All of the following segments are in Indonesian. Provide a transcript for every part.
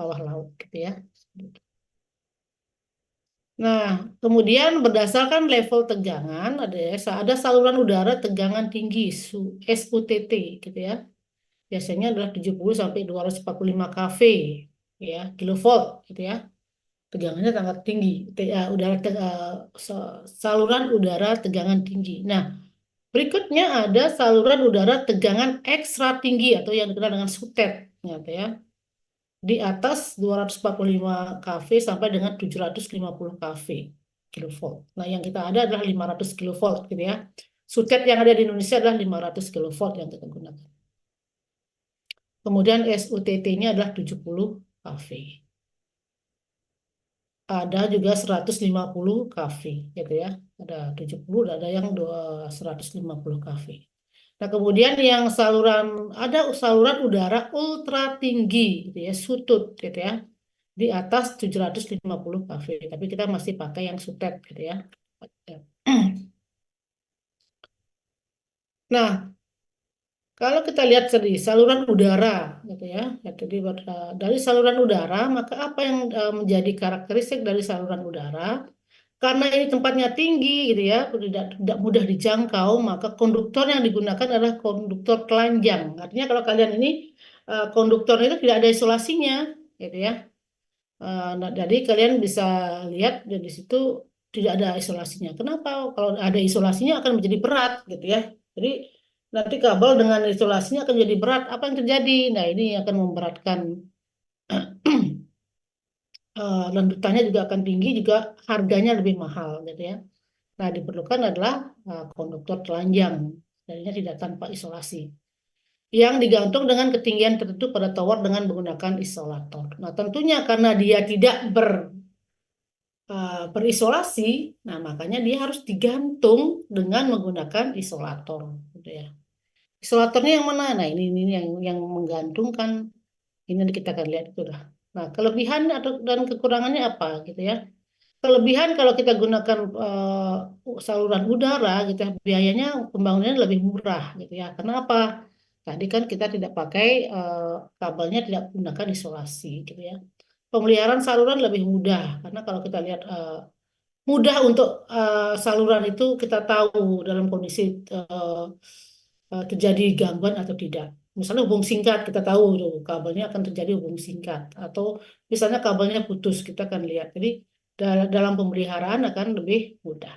bawah laut gitu ya. Nah, kemudian berdasarkan level tegangan ada saluran udara tegangan tinggi SUTT gitu ya. Biasanya adalah 70 sampai 245 kV ya, kilovolt gitu ya. Tegangannya sangat tinggi. Saluran udara tegangan tinggi. Nah, berikutnya ada saluran udara tegangan ekstra tinggi atau yang dikenal dengan SUTET gitu ya. Di atas 245 kV sampai dengan 750 kV kilovolt. Nah, yang kita ada adalah 500 kilovolt gitu ya. SUTET yang ada di Indonesia adalah 500 kilovolt yang kita gunakan. Kemudian SUTT-nya adalah 70 kV. Ada juga 150 kV gitu ya. Ada 70, ada yang 150 kV. Nah, kemudian yang ada saluran udara ultra tinggi gitu ya, SUTUT gitu ya. Di atas 750 kV. Tapi kita masih pakai yang SUTET gitu ya. Nah, kalau kita lihat dari saluran udara, gitu ya, jadi dari saluran udara, maka apa yang menjadi karakteristik dari saluran udara? Karena ini tempatnya tinggi, gitu ya, tidak mudah dijangkau, maka konduktor yang digunakan adalah konduktor telanjang. Artinya kalau kalian ini konduktor itu tidak ada isolasinya, gitu ya. Nah, jadi kalian bisa lihat di situ tidak ada isolasinya. Kenapa? Kalau ada isolasinya akan menjadi berat, gitu ya. Jadi nanti kabel dengan isolasinya akan jadi berat. Apa yang terjadi? Nah, ini akan memberatkan. Lanjutannya juga akan tinggi, juga harganya lebih mahal, gitu ya. Nah, diperlukan adalah konduktor telanjang, jadinya tidak tanpa isolasi, yang digantung dengan ketinggian tertentu pada tower dengan menggunakan isolator. Nah, tentunya karena dia tidak berisolasi, nah makanya dia harus digantung dengan menggunakan isolator, gitu ya. Isolatornya yang mana? Nah, ini yang menggantungkan. Ini kita akan lihat itu lah. Nah, kelebihan atau dan kekurangannya apa gitu ya? Kelebihan kalau kita gunakan saluran udara gitu ya, biayanya pembangunannya lebih murah gitu ya. Kenapa? Tadi kan kita tidak pakai kabelnya, tidak gunakan isolasi gitu ya. Pemeliharaan saluran lebih mudah karena kalau kita lihat mudah untuk saluran itu kita tahu dalam kondisi eh, terjadi gangguan atau tidak. Misalnya hubung singkat, kita tahu tuh kabelnya akan terjadi hubung singkat. Atau misalnya kabelnya putus, kita akan lihat. Jadi dalam pemeliharaan akan lebih mudah.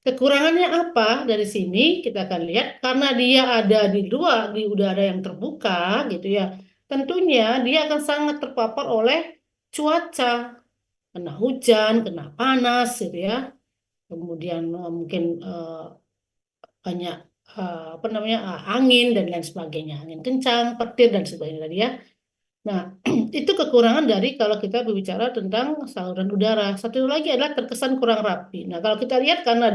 Kekurangannya apa dari sini kita akan lihat karena dia ada di luar di udara yang terbuka gitu ya. Tentunya dia akan sangat terpapar oleh cuaca, kena hujan, kena panas gitu ya. Kemudian mungkin banyak apa namanya angin dan lain sebagainya, angin kencang, petir dan sebagainya tadi ya. Nah, itu kekurangan dari kalau kita berbicara tentang saluran udara. Satu lagi adalah terkesan kurang rapi. Nah, kalau kita lihat karena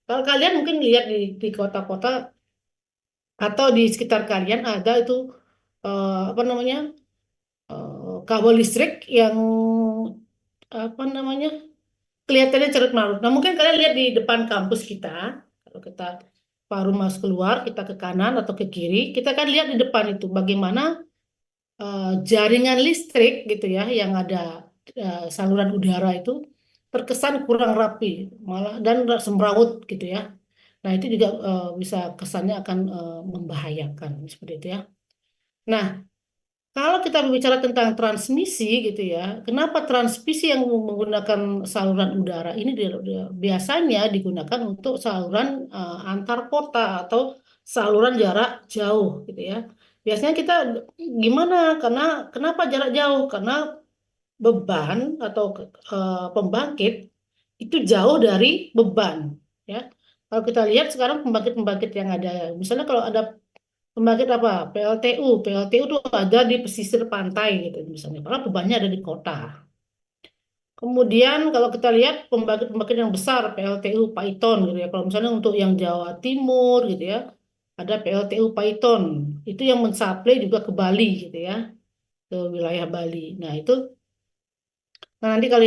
kalau kalian mungkin lihat di kota-kota atau di sekitar kalian ada itu apa namanya kabel listrik yang apa namanya kelihatannya cerut marut. Nah, mungkin kalian lihat di depan kampus kita, kalau kita baru masuk keluar, kita ke kanan atau ke kiri, kita kan lihat di depan itu bagaimana jaringan listrik gitu ya, yang ada saluran udara itu terkesan kurang rapi, malah dan semrawut gitu ya. Nah, itu juga bisa kesannya akan membahayakan seperti itu ya. Nah, kalau kita berbicara tentang transmisi gitu ya, kenapa transmisi yang menggunakan saluran udara ini biasanya digunakan untuk saluran antar kota atau saluran jarak jauh gitu ya. Biasanya kita gimana? Karena kenapa jarak jauh? Karena beban atau pembangkit itu jauh dari beban ya. Kalau kita lihat sekarang pembangkit-pembangkit yang ada, misalnya kalau ada pembangkit apa? PLTU. PLTU itu ada di pesisir pantai gitu misalnya. Karena bebannya ada di kota. Kemudian kalau kita lihat pembangkit-pembangkit yang besar, PLTU Paiton gitu ya. Kalau misalnya untuk yang Jawa Timur gitu ya, ada PLTU Paiton. Itu yang mensuplai juga ke Bali gitu ya, ke wilayah Bali. Nah, itu nanti kalau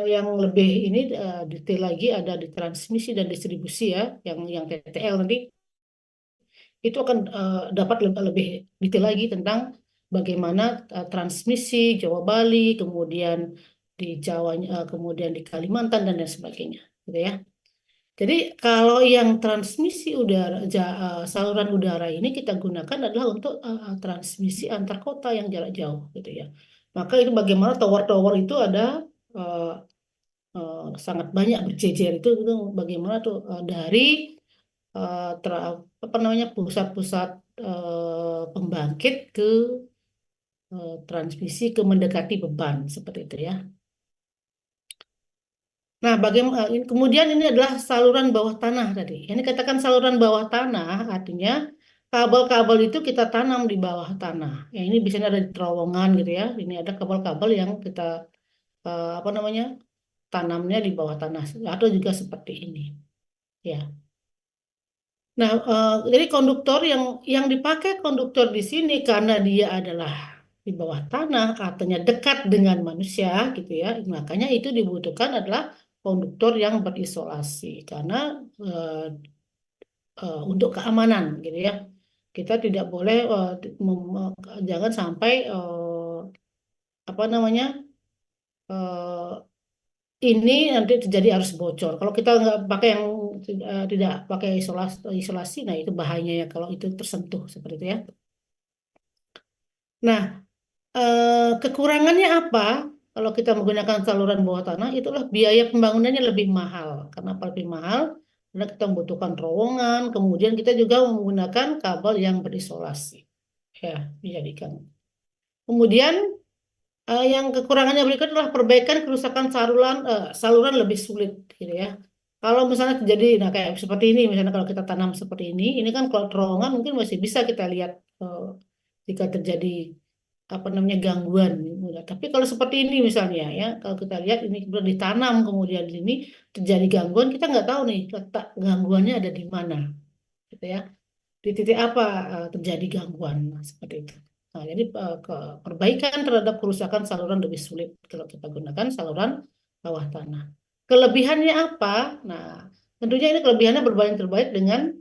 yang lebih ini detail lagi ada di transmisi dan distribusi ya, yang TTL nanti itu akan dapat lebih detail lagi tentang bagaimana transmisi Jawa Bali, kemudian di Jawa, kemudian di Kalimantan dan lain sebagainya, gitu ya. Jadi kalau yang transmisi udara, saluran udara ini kita gunakan adalah untuk transmisi antar kota yang jarak jauh, gitu ya. Maka itu bagaimana tower-tower itu ada eh, sangat banyak berjejer itu bagaimana tuh dari apa namanya pusat-pusat pembangkit ke transmisi ke mendekati beban seperti itu ya. Nah, bagaimana kemudian ini adalah saluran bawah tanah tadi. Ini katakan saluran bawah tanah artinya kabel-kabel itu kita tanam di bawah tanah. Ya, ini biasanya ada di terowongan gitu ya. Ini ada kabel-kabel yang kita apa namanya tanamnya di bawah tanah atau juga seperti ini. Ya. Nah, jadi konduktor yang dipakai konduktor di sini karena dia adalah di bawah tanah, artinya dekat dengan manusia gitu ya. Makanya itu dibutuhkan adalah konduktor yang berisolasi karena eh, untuk keamanan gitu ya. Kita tidak boleh jangan sampai apa namanya ini nanti terjadi arus bocor. Kalau kita nggak pakai yang tidak pakai isolasi, nah itu bahayanya ya kalau itu tersentuh seperti itu ya. Nah, kekurangannya apa? Kalau kita menggunakan saluran bawah tanah, itulah biaya pembangunannya lebih mahal. Kenapa lebih mahal? Karena kita membutuhkan terowongan, kemudian kita juga menggunakan kabel yang berisolasi. Ya, dijadikan. Kemudian yang kekurangannya berikut adalah perbaikan kerusakan saluran lebih sulit, gitu ya. Kalau misalnya terjadi, nah kayak seperti ini, misalnya kalau kita tanam seperti ini kan kalau terowongan mungkin masih bisa kita lihat jika terjadi apa namanya gangguan. Tapi kalau seperti ini misalnya ya, kalau kita lihat ini sudah ditanam kemudian ini terjadi gangguan, kita nggak tahu nih letak gangguannya ada di mana, gitu ya. Di titik apa terjadi gangguan nah, seperti itu. Nah, jadi perbaikan terhadap kerusakan saluran lebih sulit kalau kita gunakan saluran bawah tanah. Kelebihannya apa? Nah, tentunya ini kelebihannya berbanding terbalik dengan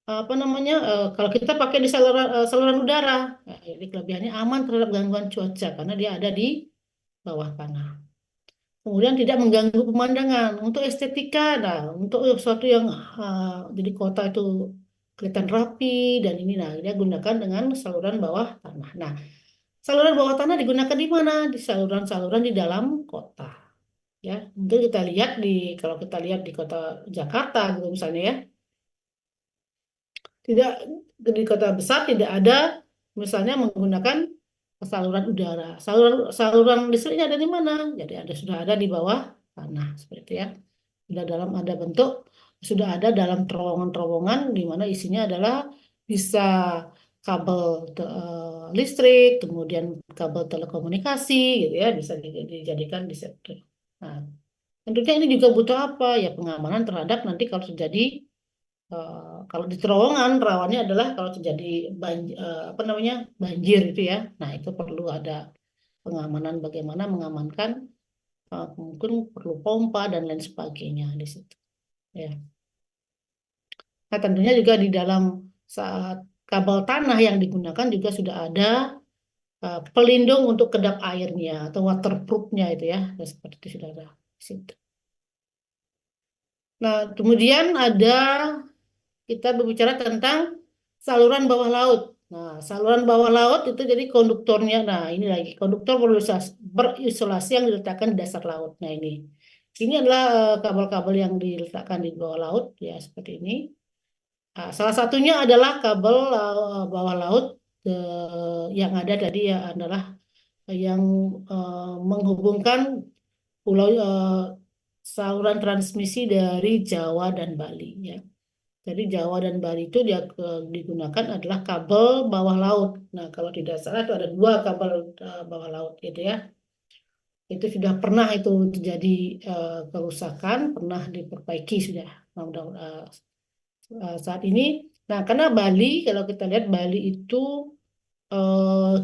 apa namanya kalau kita pakai di saluran udara. Nah, jadi kelebihannya aman terhadap gangguan cuaca karena dia ada di bawah tanah. Kemudian tidak mengganggu pemandangan. Untuk estetika, nah untuk sesuatu yang jadi kota itu kelihatan rapi dan ini, nah dia gunakan dengan saluran bawah tanah. Nah, saluran bawah tanah digunakan di mana? Di saluran-saluran di dalam kota. Ya, mungkin kita lihat kalau kita lihat di kota Jakarta gitu misalnya ya, tidak di kota besar tidak ada misalnya menggunakan saluran udara. Saluran saluran listriknya ada di mana? Jadi sudah ada di bawah tanah seperti itu ya. Sudah ada dalam terowongan-terowongan di mana isinya adalah bisa kabel listrik, kemudian kabel telekomunikasi gitu ya, bisa dijadikan di situ. Nah, tentunya ini juga butuh apa? Ya pengamanan terhadap nanti kalau terjadi kalau di terowongan rawannya adalah kalau terjadi apa namanya banjir itu ya. Nah, itu perlu ada pengamanan bagaimana mengamankan mungkin perlu pompa dan lain sebagainya di situ. Ya. Nah, tentunya juga di dalam saat kabel tanah yang digunakan juga sudah ada pelindung untuk kedap airnya atau waterproofnya itu ya. Ya, seperti itu sudah ada di situ. Nah, kemudian kita berbicara tentang saluran bawah laut. Nah, saluran bawah laut itu jadi konduktornya. Nah, ini lagi konduktor berisolasi yang diletakkan di dasar laut. Nah, ini adalah kabel-kabel yang diletakkan di bawah laut ya seperti ini. Nah, salah satunya adalah kabel bawah laut yang ada tadi ya adalah yang menghubungkan pulau saluran transmisi dari Jawa dan Bali ya. Jadi Jawa dan Bali itu digunakan adalah kabel bawah laut. Nah, kalau tidak salah itu ada dua kabel bawah laut gitu ya. Itu sudah pernah itu terjadi kerusakan, pernah diperbaiki sudah. Nah, saat ini, nah karena Bali, kalau kita lihat Bali itu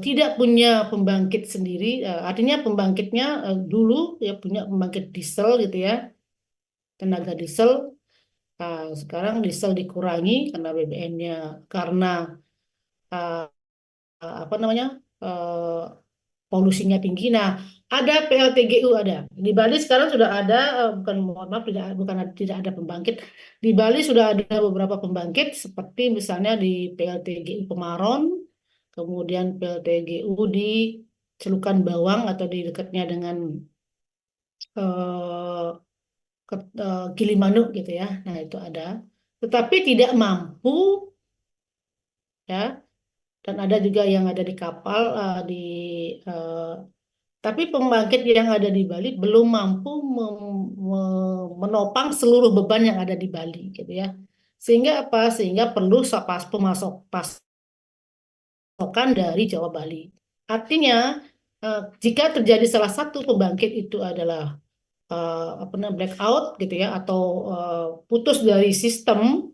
tidak punya pembangkit sendiri, artinya pembangkitnya dulu ya punya pembangkit diesel gitu ya, tenaga diesel. Nah, sekarang diesel dikurangi karena BBM-nya karena apa namanya eh, polusinya tinggi. Nah, ada PLTGU ada. Di Bali sekarang sudah ada, bukan mohon maaf tidak ada pembangkit. Di Bali sudah ada beberapa pembangkit seperti misalnya di PLTGU Pemaron, kemudian PLTGU di Celukan Bawang atau di dekatnya dengan eh, Gilimanuk gitu ya. Nah, itu ada. Tetapi tidak mampu ya, dan ada juga yang ada di kapal eh, tapi pembangkit yang ada di Bali belum mampu menopang seluruh beban yang ada di Bali gitu ya. Sehingga apa? Sehingga perlu pasokan dari Jawa Bali. Artinya jika terjadi salah satu pembangkit itu adalah apa namanya blackout gitu ya, atau putus dari sistem,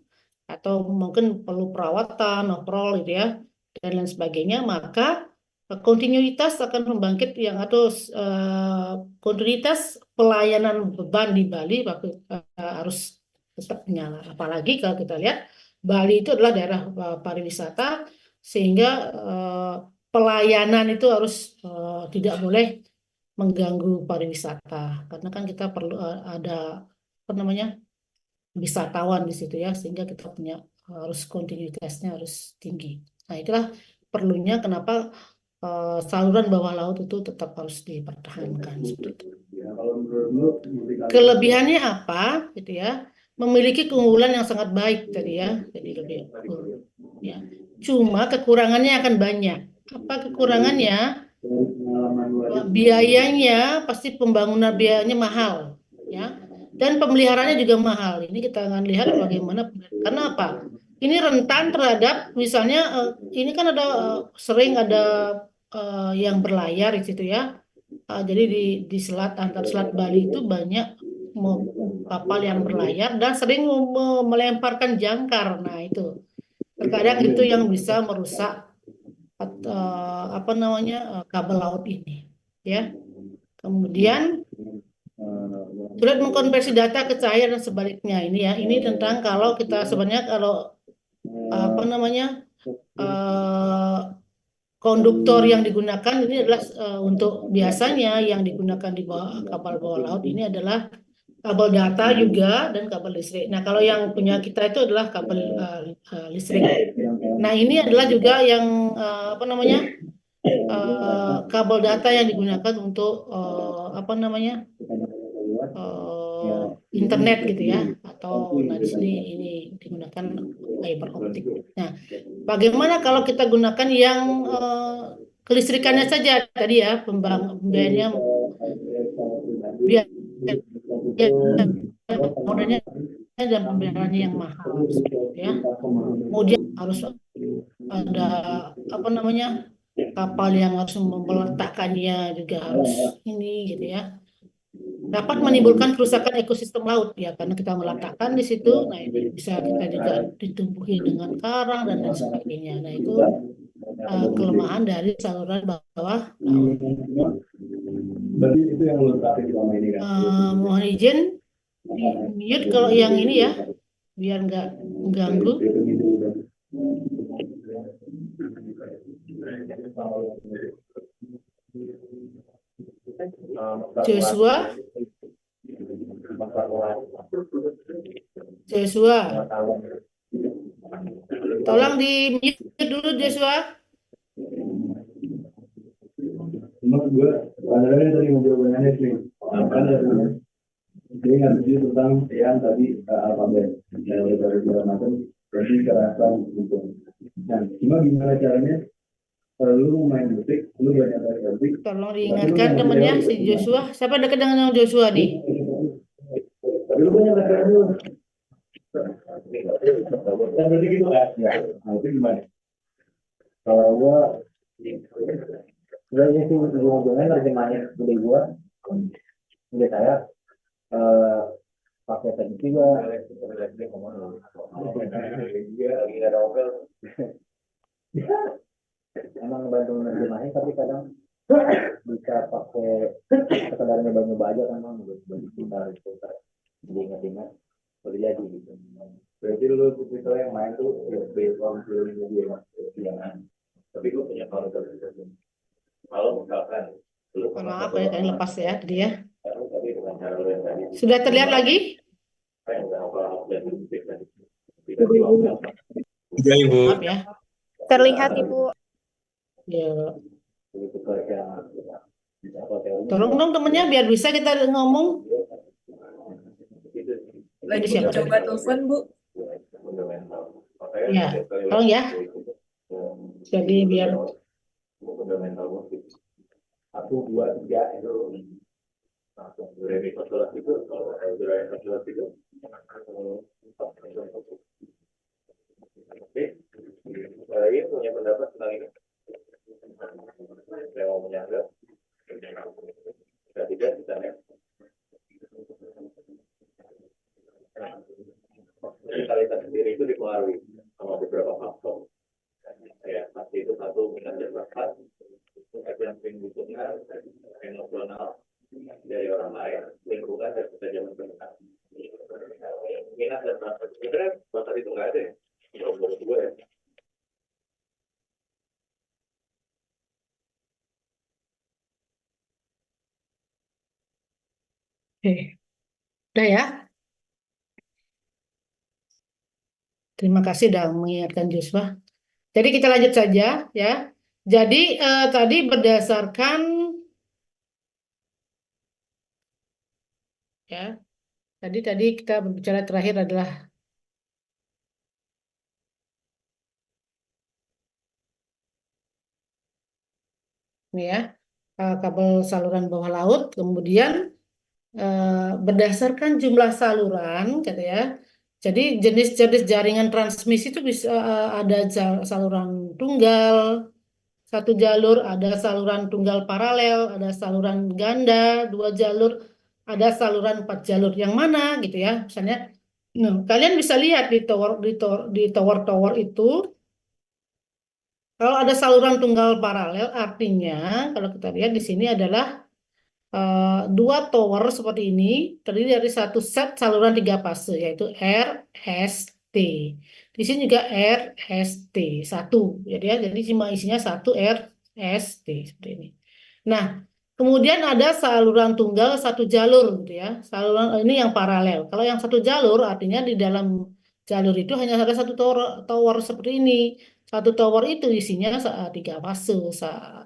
atau mungkin perlu perawatan, overall gitu ya, dan lain sebagainya, maka kontinuitas akan pembangkit yang atau kontinuitas pelayanan beban di Bali harus tetap menyala. Apalagi kalau kita lihat Bali itu adalah daerah pariwisata, sehingga pelayanan itu harus tidak boleh mengganggu pariwisata, karena kan kita perlu ada apa namanya wisatawan di situ ya, sehingga kita punya harus kontinuitasnya harus tinggi. Nah, itulah perlunya kenapa saluran bawah laut itu tetap harus dipertahankan seperti itu. Kelebihannya apa gitu ya? Memiliki keunggulan yang sangat baik tadi ya. Jadi lebih ya. Cuma kekurangannya akan banyak. Apa kekurangannya? Biayanya pasti pembangunan biayanya mahal ya, dan pemeliharaannya juga mahal. Ini kita akan lihat bagaimana, karena apa? Ini rentan terhadap misalnya ini kan ada sering ada yang berlayar di situ ya. Jadi di selat antar Selat Bali itu banyak kapal yang berlayar dan sering melemparkan jangkar. Nah, itu terkadang itu yang bisa merusak apa namanya kabel laut ini ya. Kemudian sulit mengkonversi data ke cahaya dan sebaliknya ini ya. Ini tentang kalau kita sebenarnya kalau apa namanya eh, konduktor yang digunakan ini adalah untuk biasanya yang digunakan di bawah kapal bawah laut ini adalah kabel data juga dan kabel listrik. Nah, kalau yang punya kita itu adalah kabel listrik. Nah, ini adalah juga yang apa namanya kabel data yang digunakan untuk apa namanya eh, internet gitu ya, atau nah di sini ini digunakan fiber optik. Nah, bagaimana kalau kita gunakan yang kelistrikannya saja tadi ya, pembayarannya biaya modalnya dan pembayarannya yang mahal seperti itu ya. Kemudian harus ada apa namanya kapal yang harus meletakkannya juga harus ini gitu ya, dapat menimbulkan kerusakan ekosistem laut ya, karena kita meletakkan di situ. Nah, ini bisa kita juga ditumbuhi dengan karang dan lain sebagainya. Nah, itu kelemahan dari saluran bawah laut. Berarti itu yang lo terakhir selama ini kan? Mohon izin di mute kalau yang ini ya, biar nggak mengganggu. Joshua, Joshua, tolong di mute dulu Joshua. Cuma gue kadang-kadang tadi ngobrol dengan Anies nih, kan dia ngerti tentang yang tadi alfabet, yang dari segala macam, berarti kekerasan gitu. Nah, cuma gimana caranya? Kalau lu main musik, lu banyak musik. Tolong diingatkan temannya si Joshua. Siapa dekat dengan Joshua nih? Tapi lu banyak musik. Kan berarti gitu kan? Ya, nah itu gimana? Kalau gua sebenarnya sih ujung-ujungnya nerjemahin ide gua, ide saya pakai teknik juga. Emang ngebantu nerjemahin, tapi kadang bisa pakai sekedar nyoba-nyoba aja kan, bang, buat kita itu jadi ingat-ingat boleh jadi gitu. Berarti lu tipikal yang main tuh based on feeling dia, mas, yang tapi gue punya kalau Kalau misalkan belum Mohon pernah maaf ya, berdoa kalian lepas ya tadi ya. tapi dengan cara yang tadi Sudah terlihat lagi? saya nggak hafal dan tiba-tiba Ya, Ibu. Maaf ya. Terlihat Ibu. Ya, begitu kerja apa teori tolong dong temennya biar bisa kita ngomong. Lagi Siapa tadi? coba telepon, Bu. fundamental. Ya, tolong ya. Jadi biar fundamental musik 1, 2, 3 itu langsung dari konsolat itu kalau dari konsolat itu oke ini punya pendapat tentang ini saya mau menyanggah tidak ditanya musikalitas sendiri itu dipengaruhi sama beberapa faktor ya pasti itu satu minat dan bakat yang berikutnya emosional dari orang lain lingkungan dan ketajaman pendengar minat dan bakat sebenarnya bakat itu nggak ada ya menurut gue ya oke. Udah ya. Terima kasih sudah mengingatkan Joshua. Jadi kita lanjut saja ya. Jadi tadi berdasarkan ya. Tadi kita berbicara terakhir adalah ini ya, kabel saluran bawah laut. Kemudian berdasarkan jumlah saluran, gitu ya. Jadi jenis-jenis jaringan transmisi itu bisa ada saluran tunggal, satu jalur, ada saluran tunggal paralel, ada saluran ganda, 2 jalur, ada saluran 4 jalur. Yang mana gitu ya? Misalnya, kalian bisa lihat di tower itu, kalau ada saluran tunggal paralel, artinya kalau kita lihat di sini adalah 2 tower seperti ini terdiri dari satu set saluran 3 fase yaitu R, S, T. Di sini juga R, S, T satu. Jadi cuma isinya satu R, S, T seperti ini. Nah, kemudian ada saluran tunggal 1 jalur gitu ya. Saluran ini yang paralel. Kalau yang 1 jalur artinya di dalam jalur itu hanya ada satu tower seperti ini. Satu tower itu isinya 3 fase,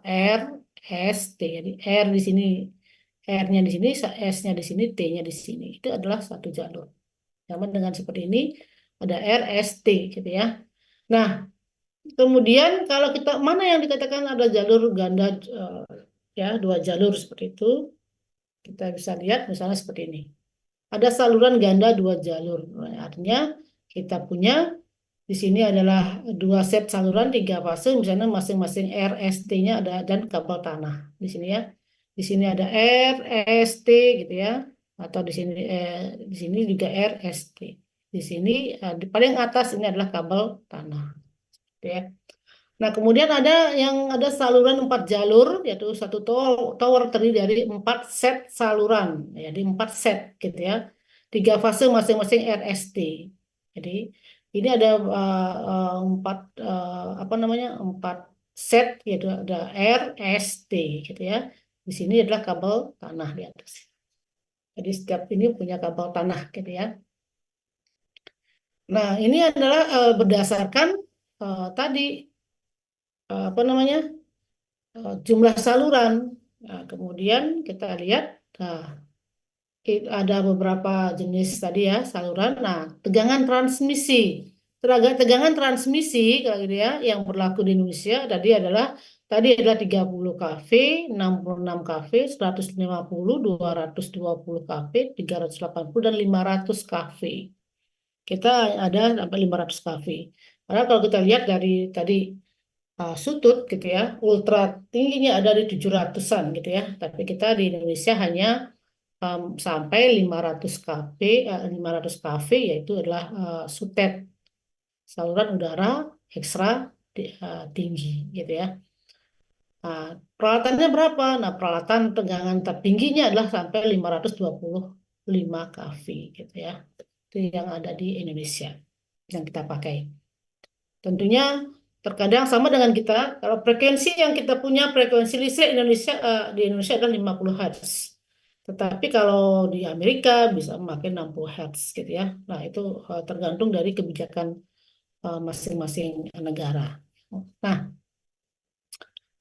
R, S, T. Jadi R di sini, R-nya di sini, S-nya di sini, T-nya di sini. Itu adalah 1 jalur. Sama dengan seperti ini, ada R, S, T gitu ya. Nah, kemudian kalau kita, mana yang dikatakan ada jalur ganda, ya 2 jalur seperti itu, kita bisa lihat misalnya seperti ini. Ada saluran ganda 2 jalur. Artinya kita punya di sini adalah 2 set saluran 3 fase, misalnya masing-masing R, S, T-nya ada dan kabel tanah di sini ya. Di sini ada R, S, T gitu ya. Atau di sini juga R, S, T. Di sini di paling atas ini adalah kabel tanah, gitu ya. Nah, kemudian ada saluran 4 jalur, yaitu satu tower terdiri dari 4 set saluran, jadi 4 set gitu ya. 3 fase masing-masing RST. Jadi ini ada 4 set, yaitu ada RST gitu ya. Di sini adalah kabel tanah di atas. Jadi setiap ini punya kabel tanah gitu ya. Nah, ini adalah berdasarkan tadi jumlah saluran. Nah, kemudian kita lihat, nah, ada beberapa jenis tadi ya saluran. Nah, tegangan transmisi. Tegangan transmisi kalau gitu ya yang berlaku di Indonesia tadi adalah 30 kV, 66 kV, 150, 220 kV, 380 dan 500 kV. Kita ada sampai 500 kV. Karena kalau kita lihat dari tadi sutut gitu ya, ultra tingginya ada di 700-an gitu ya. Tapi kita di Indonesia hanya sampai 500 kV, 500 kV yaitu adalah sutet, saluran udara ekstra tinggi gitu ya. Nah, peralatannya berapa? Nah, peralatan tegangan tertingginya adalah sampai 525 kV gitu ya. Itu yang ada di Indonesia yang kita pakai. Tentunya Terkadang sama dengan kita, kalau frekuensi yang kita punya, frekuensi listrik di Indonesia adalah 50 Hz. Tetapi kalau di Amerika bisa memakai 60 Hz gitu ya. Nah, itu tergantung dari kebijakan masing-masing negara. Nah,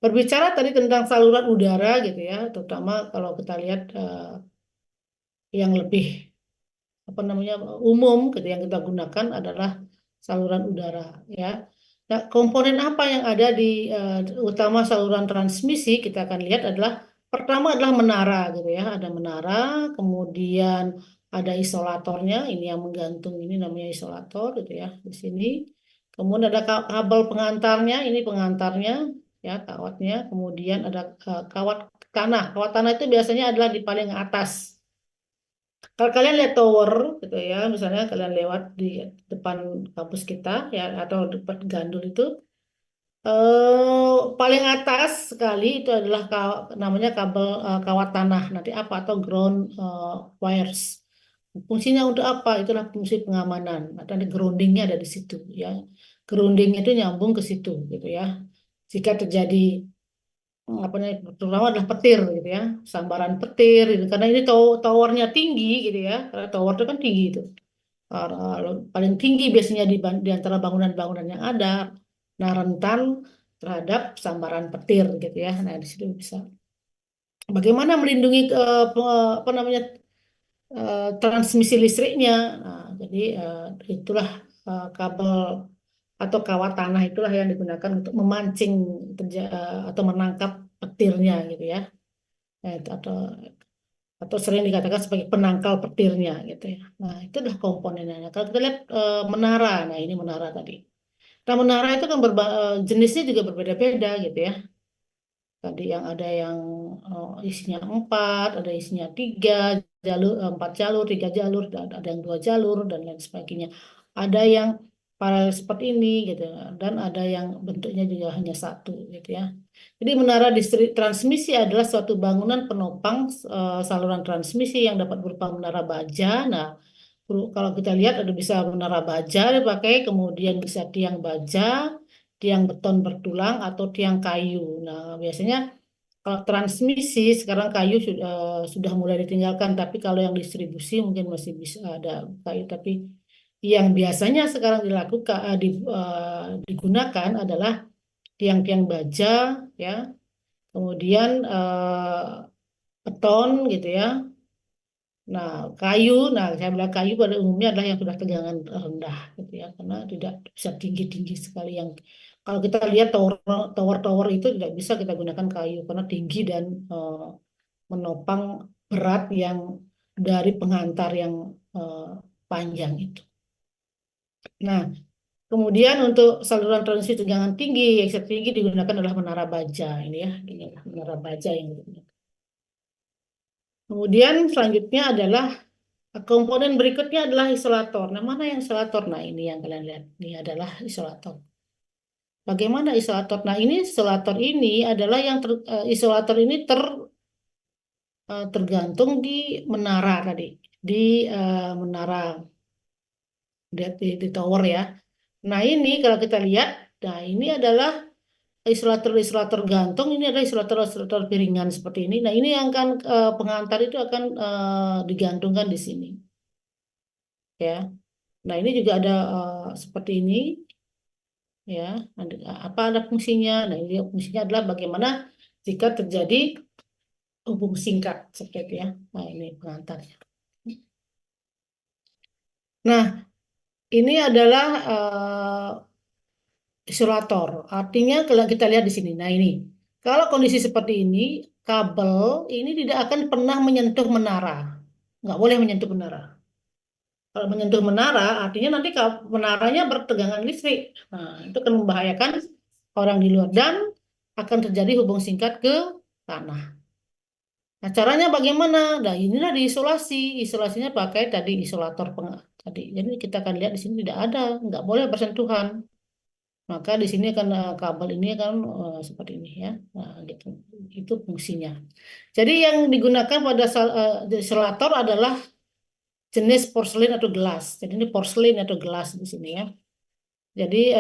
berbicara tadi tentang saluran udara gitu ya, terutama kalau kita lihat yang lebih apa namanya umum gitu yang kita gunakan adalah saluran udara ya. Nah, komponen apa yang ada di utama saluran transmisi kita akan lihat adalah pertama adalah menara gitu ya. Ada menara, kemudian ada isolatornya, ini yang menggantung ini namanya isolator gitu ya di sini. Kemudian ada kabel pengantarnya, ini pengantarnya ya kawatnya. Kemudian ada kawat tanah. Kawat tanah itu biasanya adalah di paling atas. Kalau kalian lihat tower gitu ya, misalnya kalian lewat di depan kampus kita ya atau depan Gandul itu paling atas sekali itu adalah namanya kabel kawat tanah nanti apa atau ground wires. Fungsinya untuk apa? Itulah fungsi pengamanan. Atau groundingnya ada di situ ya. Grounding itu nyambung ke situ gitu ya. Jika terjadi apa namanya terutama adalah petir gitu ya sambaran petir gitu. Karena ini towernya tinggi gitu ya karena tower itu kan tinggi itu. Paling tinggi biasanya di antara bangunan-bangunan yang ada nah rentan terhadap sambaran petir gitu ya nah di situ bisa bagaimana melindungi apa namanya transmisi listriknya. Nah, jadi itulah kabel atau kawat tanah itulah yang digunakan untuk memancing atau menangkap petirnya gitu ya. Atau sering dikatakan sebagai penangkal petirnya gitu ya. Nah, itu adalah komponennya. Nah, kalau kita lihat menara, nah ini menara tadi. Nah, menara itu kan jenisnya juga berbeda-beda gitu ya. Tadi yang ada yang isinya 4, ada isinya 3 jalur, 4 jalur, 3 jalur, ada yang 2 jalur dan lain sebagainya. Ada yang paralel seperti ini gitu, dan ada yang bentuknya juga hanya satu gitu ya. Jadi menara distrik transmisi adalah suatu bangunan penopang saluran transmisi yang dapat berupa menara baja. Nah, kalau kita lihat ada bisa menara baja dipakai, kemudian bisa tiang baja, tiang beton bertulang atau tiang kayu. Nah, biasanya kalau transmisi sekarang kayu sudah mulai ditinggalkan, tapi kalau yang distribusi mungkin masih bisa ada kayu. Tapi yang biasanya sekarang digunakan adalah tiang-tiang baja, ya, kemudian beton gitu ya. Nah, kayu, nah saya bilang kayu pada umumnya adalah yang sudah tegangan rendah gitu ya, karena tidak bisa tinggi-tinggi sekali yang kalau kita lihat tower-tower itu tidak bisa kita gunakan kayu karena tinggi dan menopang berat yang dari pengantar yang eh, panjang itu. Nah, kemudian untuk saluran transmisi tegangan tinggi yang tinggi digunakan adalah menara baja ini ya, ini menara baja yang digunakan. Kemudian selanjutnya adalah komponen berikutnya adalah isolator. Nah, mana yang isolator? Nah, ini yang kalian lihat. Ini adalah isolator. Bagaimana isolator? Nah, ini isolator ini adalah isolator ini tergantung di menara tadi. Di menara di tower ya. Nah, ini kalau kita lihat, nah ini adalah isolator-isolator gantung, ini adalah isolator-isolator piringan seperti ini. Nah, ini yang akan pengantar itu akan digantungkan di sini. Ya. Nah, ini juga ada seperti ini, ya. Apa ada fungsinya? Nah, ini fungsinya adalah bagaimana jika terjadi hubung singkat seperti itu ya. Nah, ini pengantarnya. Nah, ini adalah isolator. Artinya kalau kita lihat di sini. Nah, ini kalau kondisi seperti ini, kabel ini tidak akan pernah menyentuh menara. Nggak boleh menyentuh menara. Kalau menyentuh menara, artinya nanti menaranya bertegangan listrik. Nah, itu akan membahayakan orang di luar dan akan terjadi hubung singkat ke tanah. Nah, caranya bagaimana? Nah, inilah diisolasi. Isolasinya pakai tadi isolator tadi. Jadi kita akan lihat di sini tidak ada, nggak boleh bersentuhan. Maka di sini kan kabel ini kan seperti ini ya. Nah, gitu. Itu fungsinya. Jadi yang digunakan pada isolator adalah jenis porselin atau gelas. Jadi ini porselin atau gelas di sini ya. Jadi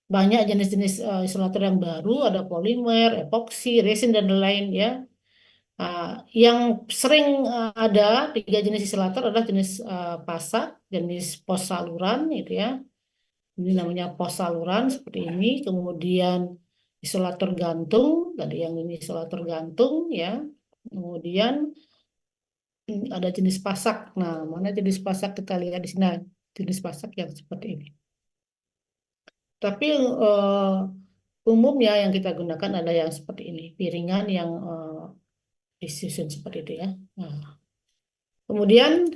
banyak jenis-jenis isolator yang baru, ada polimer, epoksi, resin dan lain ya. Yang sering ada tiga jenis isolator adalah jenis pasak, jenis pos saluran gitu ya. Ini namanya pos saluran seperti ini. Kemudian isolator gantung, tadi yang ini isolator gantung ya. Kemudian ada jenis pasak. Nah, mana jenis pasak kita lihat di sini. Nah, jenis pasak yang seperti ini. Tapi umumnya yang kita gunakan ada yang seperti ini, piringan yang disusun seperti itu ya. Nah, kemudian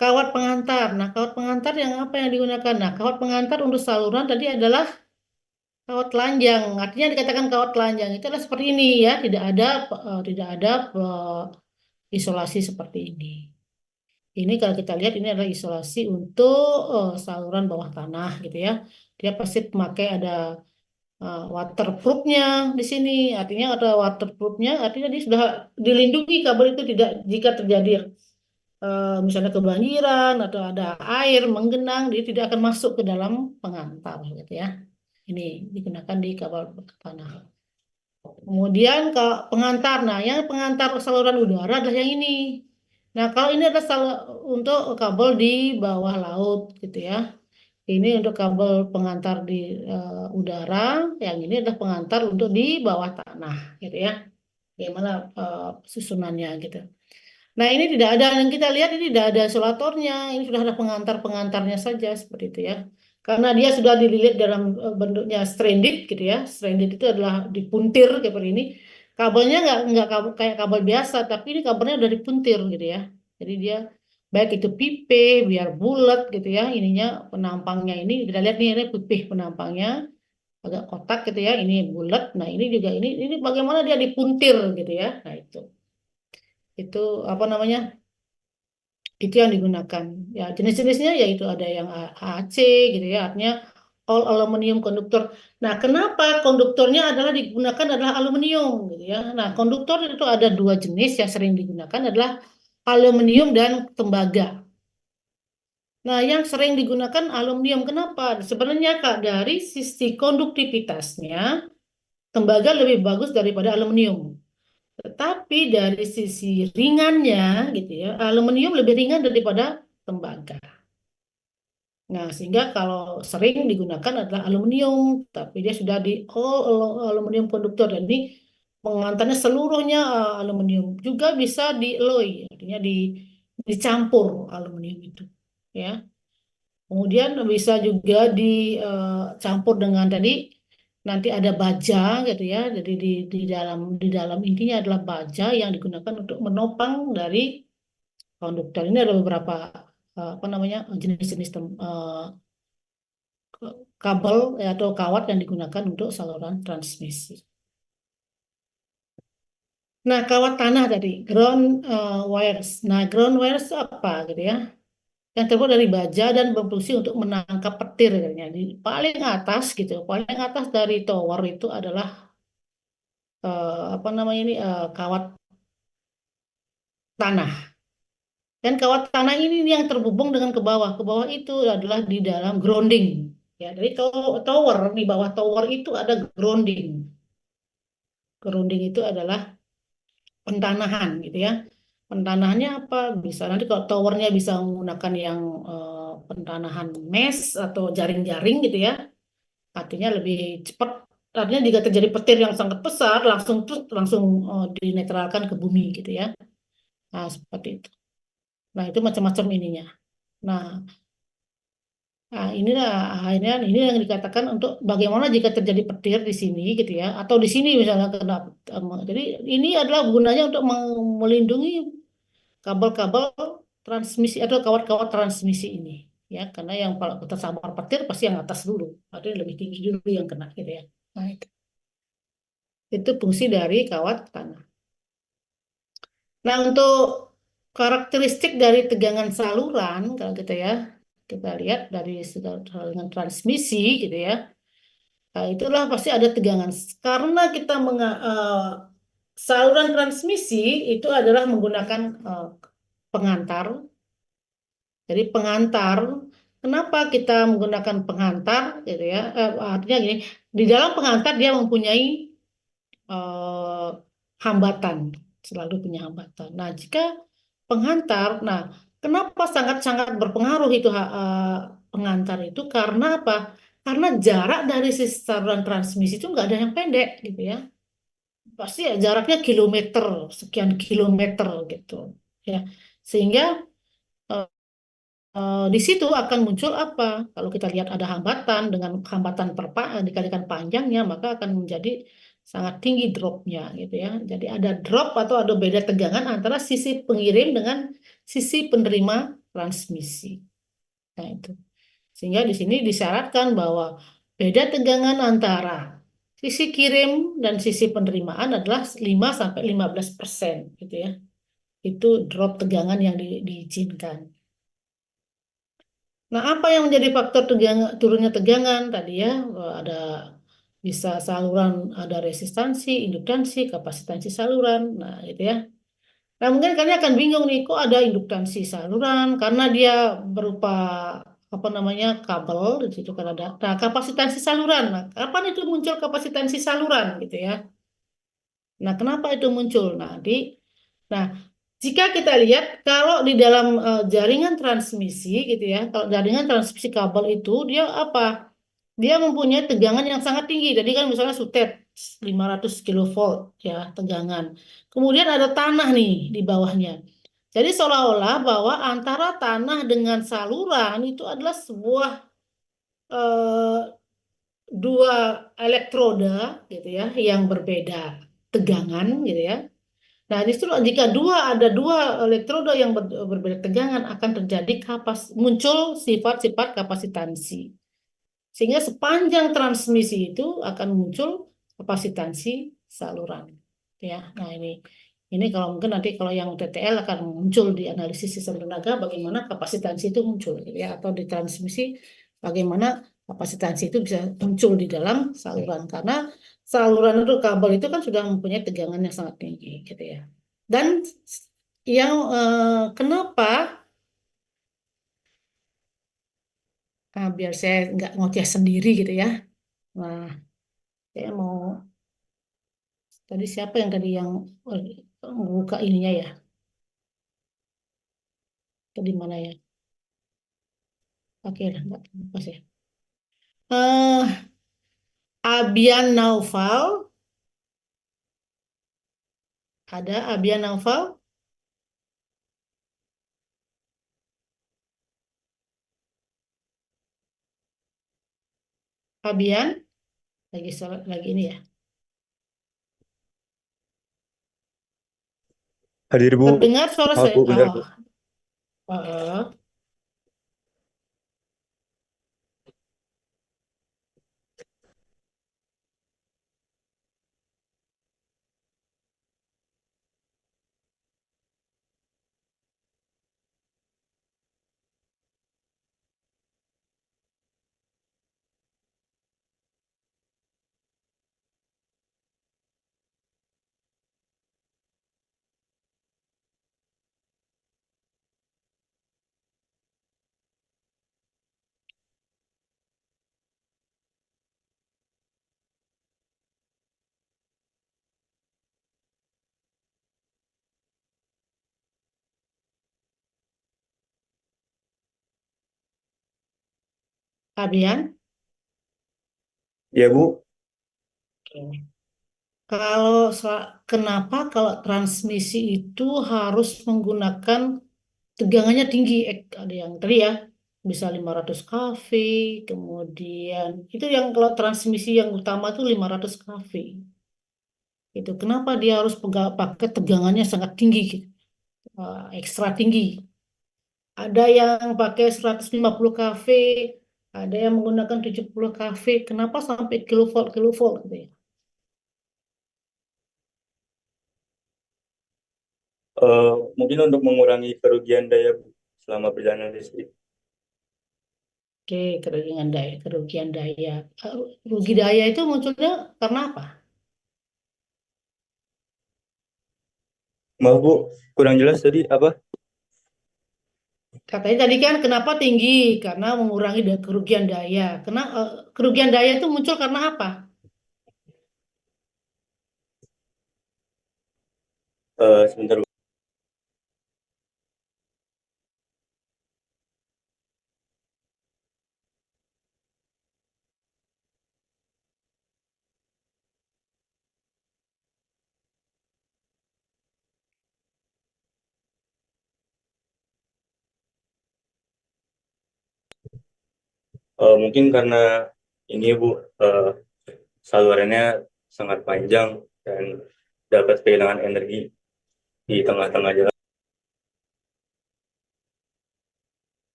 kawat pengantar. Nah, kawat pengantar yang apa yang digunakan? Nah, kawat pengantar untuk saluran tadi adalah kawat telanjang. Artinya dikatakan kawat telanjang itu adalah seperti ini ya, tidak ada isolasi seperti ini. Ini kalau kita lihat ini adalah isolasi untuk saluran bawah tanah gitu ya. Dia pasti memakai ada waterproofnya di sini. Artinya ada waterproofnya, artinya dia sudah dilindungi kabel itu tidak jika terjadi misalnya kebanjiran atau ada air menggenang, dia tidak akan masuk ke dalam pengantar gitu ya. Ini digunakan di kabel tanah. Kemudian ke pengantar, nah yang pengantar saluran udara adalah yang ini. Nah kalau ini adalah untuk kabel di bawah laut gitu ya. Ini untuk kabel pengantar di udara, yang ini adalah pengantar untuk di bawah tanah gitu ya. Bagaimana susunannya gitu. Nah, ini tidak ada yang kita lihat ini tidak ada isolatornya. Ini sudah ada pengantar-pengantarnya saja seperti itu ya. Karena dia sudah dililit dalam bentuknya stranded gitu ya. Stranded itu adalah dipuntir seperti ini. Kabelnya nggak kayak kabel biasa, tapi ini kabelnya udah dipuntir gitu ya. Jadi dia baik itu pipe, biar bulat gitu ya. Ininya penampangnya ini kita lihat nih ini pipih penampangnya agak kotak gitu ya. Ini bulat. Nah, ini juga ini bagaimana dia dipuntir gitu ya. Nah, itu apa namanya? Itu yang digunakan ya jenis-jenisnya yaitu ada yang AC gitu ya artinya all aluminium konduktor. Nah, kenapa konduktornya digunakan adalah aluminium gitu ya. Nah, konduktor itu ada dua jenis yang sering digunakan adalah aluminium dan tembaga. Nah, yang sering digunakan aluminium kenapa? Sebenarnya Kak dari sisi konduktivitasnya tembaga lebih bagus daripada aluminium. Tetapi dari sisi ringannya gitu ya, aluminium lebih ringan daripada tembaga. Nah, sehingga kalau sering digunakan adalah aluminium, tapi dia sudah di aluminium konduktor. Dan ini pengantarnya seluruhnya aluminium. Juga bisa di alloy, artinya dicampur aluminium itu. Ya. Kemudian bisa juga dicampur dengan tadi nanti ada baja gitu ya. Jadi di dalam intinya adalah baja yang digunakan untuk menopang dari konduktor. Ini ada beberapa apa namanya jenis-jenis kabel atau kawat yang digunakan untuk saluran transmisi. Nah, kawat tanah tadi, ground wires. Nah, ground wires itu apa gitu ya? Yang terbuat dari baja dan berfungsi untuk menangkap petir katanya. Di paling atas gitu, paling atas dari tower itu adalah apa namanya ini kawat tanah. Dan kawat tanah ini yang terhubung dengan ke bawah. Ke bawah itu adalah di dalam grounding. Ya, dari tower di bawah tower itu ada grounding. Grounding itu adalah pentanahan gitu ya. Pentanahannya apa? Bisa nanti kalau towernya bisa menggunakan yang pentanahan mesh atau jaring-jaring gitu ya. Artinya lebih cepat. Artinya jika terjadi petir yang sangat besar langsung dinetralkan ke bumi gitu ya. Nah, seperti itu. Nah, itu macam-macam ininya. Nah, inilah akhirnya ini yang dikatakan untuk bagaimana jika terjadi petir di sini gitu ya, atau di sini misalnya kena. Jadi ini adalah gunanya untuk melindungi kabel-kabel transmisi atau kawat-kawat transmisi ini ya, karena yang kalau kita sambar petir pasti yang atas dulu, artinya lebih tinggi dulu yang kena gitu ya. Nah, itu fungsi dari kawat tanah. Nah, untuk karakteristik dari tegangan saluran kalau kita lihat dari saluran transmisi gitu ya. Nah, itulah pasti ada tegangan karena saluran transmisi itu adalah menggunakan pengantar. Jadi pengantar kenapa kita menggunakan penghantar gitu ya? Artinya gini, di dalam penghantar dia mempunyai eh, hambatan, selalu punya hambatan. Nah, jika penghantar, nah kenapa sangat-sangat berpengaruh itu penghantar itu? Karena apa? Karena jarak dari sisi saluran transmisi itu nggak ada yang pendek gitu ya. Pasti ya jaraknya kilometer, sekian kilometer gitu ya. Sehingga eh, di situ akan muncul apa? Kalau kita lihat ada hambatan dengan hambatan dikalikan panjangnya, maka akan menjadi sangat tinggi dropnya gitu ya. Jadi ada drop atau ada beda tegangan antara sisi pengirim dengan sisi penerima transmisi. Nah itu. Sehingga di sini disyaratkan bahwa beda tegangan antara sisi kirim dan sisi penerimaan adalah 5 sampai 15% gitu ya. Itu drop tegangan yang diizinkan. Nah, apa yang menjadi faktor turunnya tegangan tadi ya? Ada bisa saluran, ada resistansi, induktansi, kapasitansi saluran. Nah, gitu ya. Nah, mungkin kalian akan bingung nih, kok ada induktansi saluran? Karena dia berupa apa namanya kabel di situ kan ada. Nah, kapasitansi saluran. Nah, kapan itu muncul kapasitansi saluran gitu ya? Nah, kenapa itu muncul? Nah, jika kita lihat kalau di dalam jaringan transmisi gitu ya, kalau jaringan transmisi kabel itu dia apa? Dia mempunyai tegangan yang sangat tinggi. Jadi kan misalnya sutet 500 kilovolt ya tegangan. Kemudian ada tanah nih di bawahnya. Jadi seolah-olah bahwa antara tanah dengan saluran itu adalah sebuah eh, dua elektroda gitu ya yang berbeda tegangan gitu ya. Nah, justru jika ada dua elektroda yang berbeda tegangan akan terjadi muncul sifat-sifat kapasitansi. Sehingga sepanjang transmisi itu akan muncul kapasitansi saluran. Ya, nah ini kalau mungkin nanti kalau yang TTL akan muncul di analisis sistem tenaga bagaimana kapasitansi itu muncul gitu ya atau di transmisi bagaimana kapasitansi itu bisa muncul di dalam saluran karena saluran itu kabel itu kan sudah mempunyai tegangan yang sangat tinggi gitu ya. Dan yang kenapa biar saya nggak ngoceh sendiri gitu ya. Nah, saya mau tadi siapa yang tadi yang buka ininya ya? Tadi mana ya? Oke, enggak pas ya. Eh, Abian Naufal, ada Abian Naufal, Abian lagi ini ya. Hadir Bu, Terdengar suara maaf saya? Bu, benar Bu. Oh. Abian. Ya Bu, Oke. Kenapa kalau transmisi itu harus menggunakan tegangannya tinggi? Ada yang tadi ya, bisa 500 kV, kemudian itu yang kalau transmisi yang utama itu 500 kV. Itu kenapa dia harus pakai tegangannya sangat tinggi, gitu, ekstra tinggi. Ada yang pakai 150 kV, ada yang menggunakan 70 kV. Kenapa sampai kilovolt kilovolt gitu ya? mungkin untuk mengurangi kerugian daya Bu, selama perjalanan listrik. Oke, kerugian daya. Eh, Rugi daya itu munculnya karena apa? Maaf Bu, kurang jelas tadi apa? Katanya tadi kan kenapa tinggi? Karena mengurangi kerugian daya. Kerugian daya itu muncul karena apa? Sebentar. Mungkin karena ini Bu, eh, salurannya sangat panjang dan dapat kehilangan energi di tengah-tengah jalan.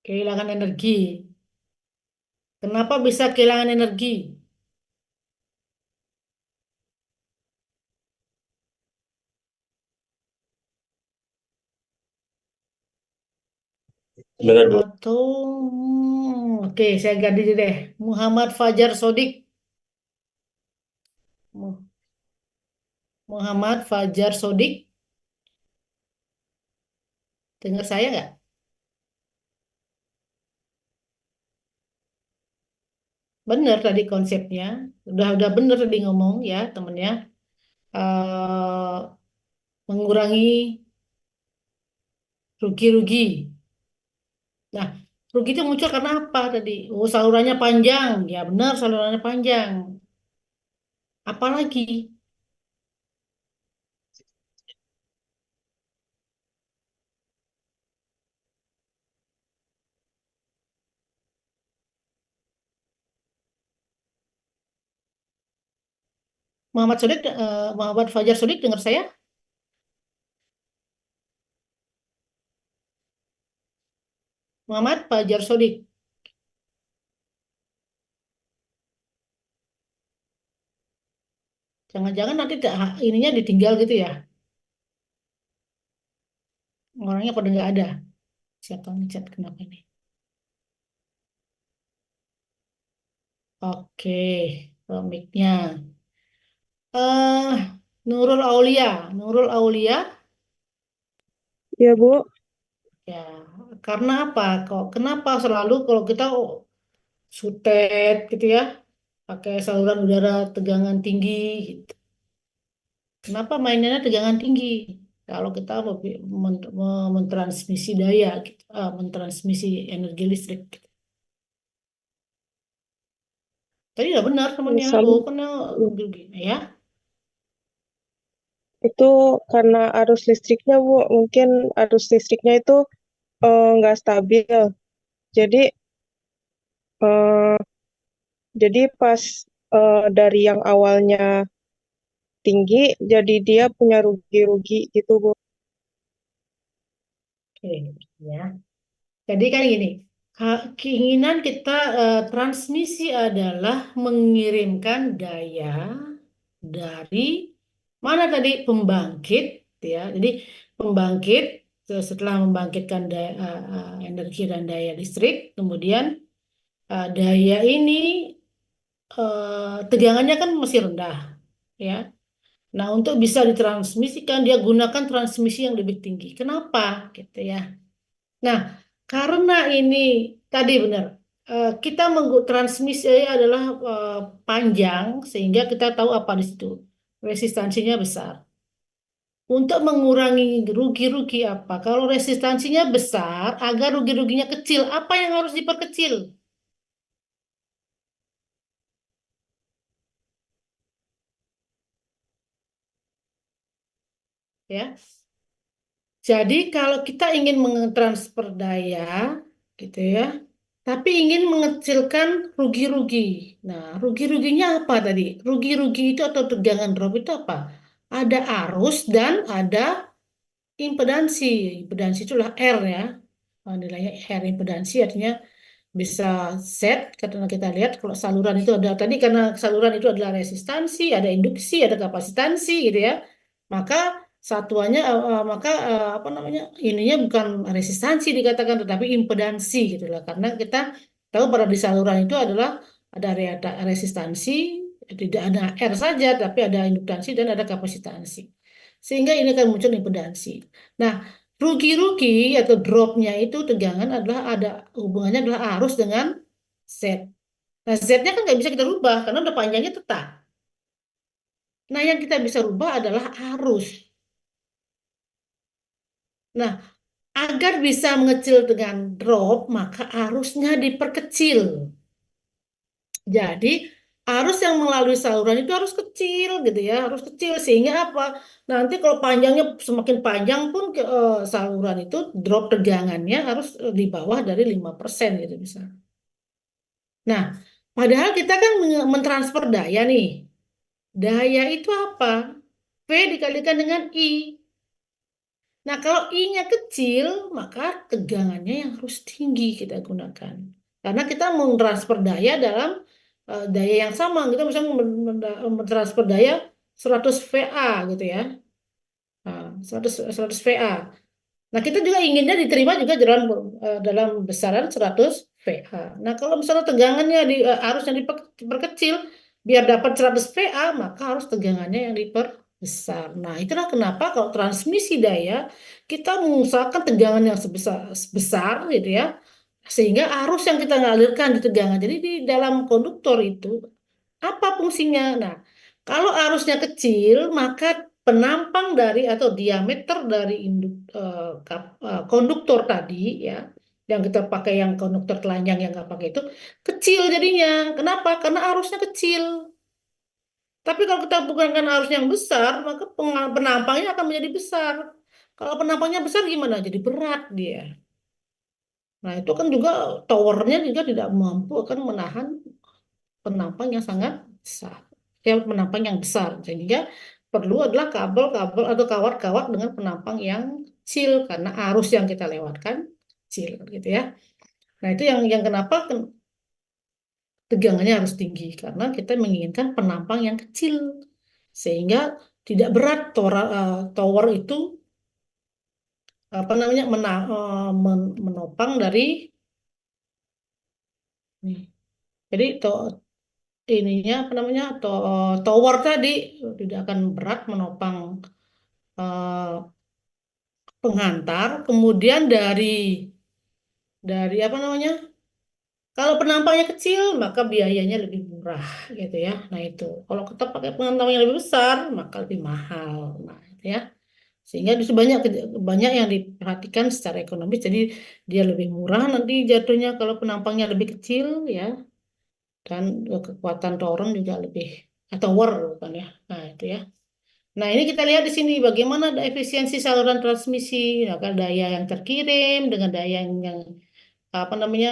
Kehilangan energi. Kenapa bisa kehilangan energi? Benar Bu. Atau, oke, saya ganti deh. Muhammad Fajar Sodik. Mu- Muhammad Fajar Sodik. Dengar saya nggak? Benar tadi konsepnya. Udah benar tadi ngomong ya temennya. eh Mengurangi rugi-rugi. Nah, rugi itu muncul karena apa tadi? Oh, salurannya panjang. Ya benar, salurannya panjang. Apalagi Muhammad Fajar Sodik dengar saya? Muhammad Fajar Sodik. Jangan-jangan nanti ininya ditinggal gitu ya. Orangnya pada nggak ada. Siapa ngechat kenapa ini? Oke, mic-nya. eh Nurul Aulia. Nurul Aulia, Ya, Bu. ya. Karena apa? Kenapa selalu kalau kita sutet gitu ya, pakai saluran udara tegangan tinggi gitu. Kenapa mainnya tegangan tinggi? Kalau kita mentransmisi daya, gitu, mentransmisi energi listrik. Gitu. Tadi udah benar temannya. Misalnya Oh, karena ya. itu karena arus listriknya, Bu. Mungkin arus listriknya itu nggak stabil. Jadi eh, jadi pas dari yang awalnya tinggi, jadi dia punya rugi-rugi gitu, Bu. Oke, ya. Jadi kan gini, keinginan kita transmisi adalah mengirimkan daya dari mana tadi pembangkit, ya. Jadi pembangkit setelah membangkitkan energi dan daya listrik, kemudian daya ini tegangannya kan masih rendah, ya. Nah, untuk bisa ditransmisikan, dia gunakan transmisi yang lebih tinggi. Kenapa? Gitu ya. Nah, karena ini tadi benar, kita transmisi adalah panjang sehingga kita tahu apa di situ. Resistansinya besar. Untuk mengurangi rugi-rugi apa? Kalau resistansinya besar, agar rugi-ruginya kecil, apa yang harus diperkecil? Ya. Jadi kalau kita ingin mentransfer daya, gitu ya, tapi ingin mengecilkan rugi-rugi. Nah, rugi-ruginya apa tadi? Rugi-rugi itu atau tegangan drop itu apa? Ada arus dan ada impedansi. Impedansi itulah R ya. Nilainya R impedansi artinya bisa set karena kita lihat kalau saluran itu ada tadi karena saluran itu adalah resistansi, ada induksi, ada kapasitansi gitu ya. Maka satuannya maka apa namanya? Ininya bukan resistansi dikatakan tetapi impedansi gitu lah. Karena kita tahu pada di saluran itu adalah ada resistansi, tidak ada R saja tapi ada induktansi dan ada kapasitansi. Sehingga ini akan muncul impedansi. Nah, Rugi-rugi atau dropnya itu tegangan adalah ada hubungannya adalah arus dengan Z. Nah, Z-nya kan nggak bisa kita rubah karena udah panjangnya tetap. Nah, yang kita bisa rubah adalah arus. Nah, agar bisa mengecil dengan drop, maka arusnya diperkecil. Jadi, arus yang melalui saluran itu harus kecil gitu ya, harus kecil sehingga apa? Nanti kalau panjangnya semakin panjang pun saluran itu drop tegangannya harus di bawah dari 5% gitu bisa. Nah, padahal kita kan mentransfer daya nih. Daya itu apa? V dikalikan dengan I. Nah, kalau I-nya kecil, maka tegangannya yang harus tinggi kita gunakan. Karena kita mentransfer daya dalam daya yang sama. Kita misalnya mentransfer daya 100 VA gitu ya. Nah, 100 VA. Nah, kita juga inginnya diterima juga dalam besaran 100 VA. Nah, kalau misalnya tegangannya harusnya diperkecil biar dapat 100 VA, maka harus tegangannya yang diperbesar. Nah, itulah kenapa kalau transmisi daya kita mengusahakan tegangan yang sebesar gitu ya, sehingga arus yang kita ngalirkan di tegangan. Jadi di dalam konduktor itu apa fungsinya? Nah, kalau arusnya kecil, maka penampang dari atau diameter dari konduktor tadi ya, yang kita pakai yang konduktor telanjang yang nggak pakai itu kecil jadinya. Kenapa? Karena arusnya kecil. Tapi kalau kita gunakan arus yang besar, maka penampangnya akan menjadi besar. Kalau penampangnya besar gimana? Jadi berat dia. Nah, itu kan juga towernya juga tidak mampu akan menahan penampang yang sangat besar. Ya, penampang yang besar. Sehingga perlu adalah kabel-kabel atau kawat-kawat dengan penampang yang kecil karena arus yang kita lewatkan kecil gitu ya. Nah, itu yang kenapa tegangannya harus tinggi karena kita menginginkan penampang yang kecil sehingga tidak berat tower itu apa namanya menopang dari nih. Jadi ininya apa namanya tower tadi tidak akan berat menopang eh, penghantar. Kemudian dari apa namanya? Kalau penampangnya kecil, maka biayanya lebih murah gitu ya. Nah itu. Kalau kita pakai penampang yang lebih besar, maka lebih mahal. Nah itu ya. Sehingga itu banyak banyak yang diperhatikan secara ekonomis. Jadi dia lebih murah nanti jatuhnya kalau penampangnya lebih kecil ya. Dan kekuatan dorong juga lebih atau war kan ya. Nah itu ya. Nah, ini kita lihat di sini bagaimana efisiensi saluran transmisi, ya kan daya yang terkirim dengan daya yang apa namanya